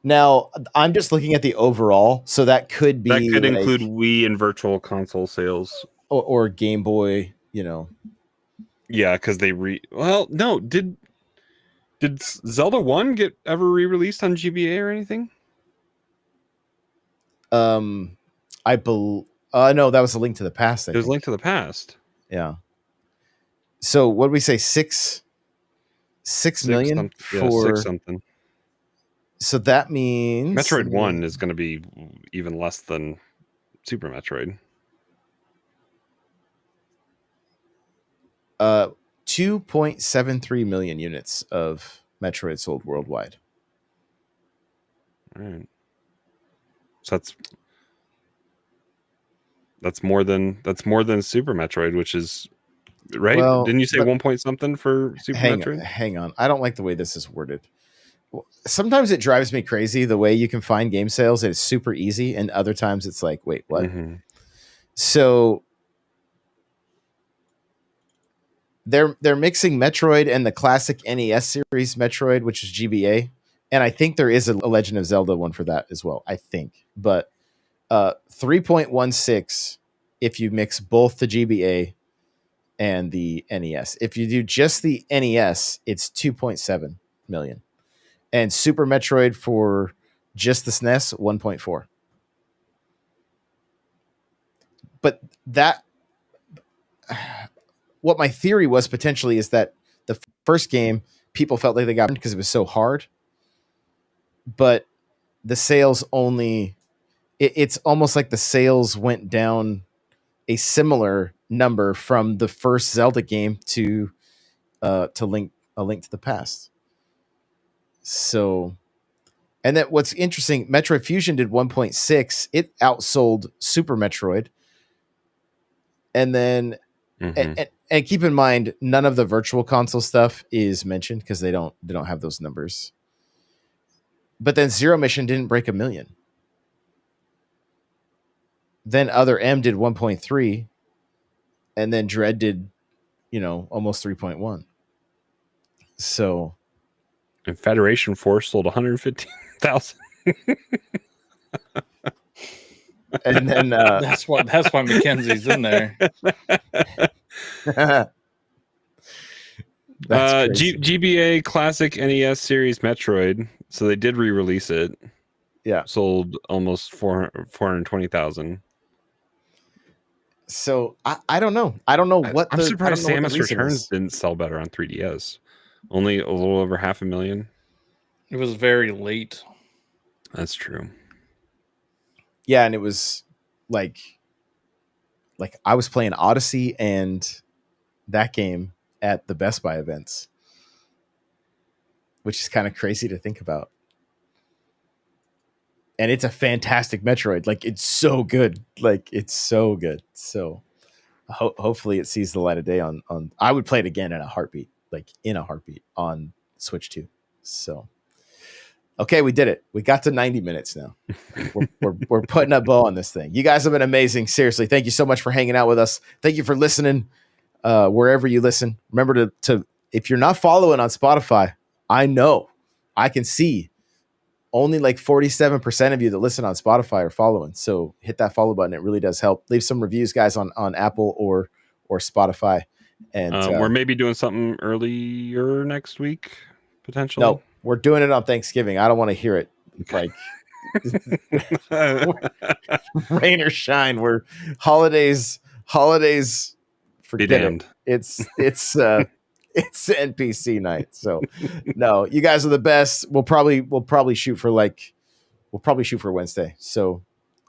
Now I'm just looking at the overall, so that could be That could include Wii and Virtual Console sales, or Game Boy, you know. Yeah, because they no, did Zelda 1 get ever re-released on GBA or anything? I believe no, that was a Link to the Past. It was Link to the Past. Yeah. So what did we say? 6 million for 6 something. So that means Metroid 1 is going to be even less than Super Metroid. 2.73 million units of Metroid sold worldwide. All right. So that's more than Super Metroid, which is right. Well, didn't you say 1 point something for Super Metroid? Hang on. I don't like the way this is worded. Sometimes it drives me crazy the way you can find game sales. It's super easy, and other times it's like, wait, what? Mm-hmm. So they're mixing Metroid and the classic NES series Metroid, which is GBA, and I think there is a Legend of Zelda one for that as well. I think, but 3.16 if you mix both the GBA and the NES. If you do just the NES, it's 2.7 million. And Super Metroid for just the SNES, 1.4. But that, what my theory was potentially is that the first game, people felt like they got because it was so hard. But the sales only, it's almost like the sales went down a similar number from the first Zelda game to A Link to the Past. So, and that what's interesting, Metroid Fusion did 1.6. It outsold Super Metroid. And then, and keep in mind, none of the Virtual Console stuff is mentioned because they don't have those numbers. But then Zero Mission didn't break 1 million. Then Other M did 1.3, and then Dread did, almost 3.1. So, and Federation Force sold 115,000. And then that's why Mackenzie's in there. GBA Classic NES Series Metroid. So they did re-release it. Yeah, sold almost 420,000. So I don't know. I don't know what. I'm surprised Samus Returns didn't sell better on 3DS. Only a little over 500,000. It was very late. That's true. Yeah, and it was like I was playing Odyssey and that game at the Best Buy events, which is kind of crazy to think about. And it's a fantastic Metroid. Like, it's so good. So hopefully it sees the light of day on I would play it again in a heartbeat on Switch 2. So okay, we did it. We got to 90 minutes now. We're putting a bow on this thing. You guys have been amazing. Seriously, thank you so much for hanging out with us. Thank you for listening wherever you listen. Remember to if you're not following on Spotify, I know I can see only like 47% of you that listen on Spotify are following. So hit that follow button. It really does help. Leave some reviews, guys, on Apple or Spotify. And we're maybe doing something earlier next week, potentially. No, we're doing it on Thanksgiving. I don't want to hear it like rain or shine. We're holidays. Forget it. It's NPC night. So no, you guys are the best. We'll probably shoot for Wednesday. So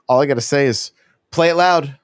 all I got to say is play it loud.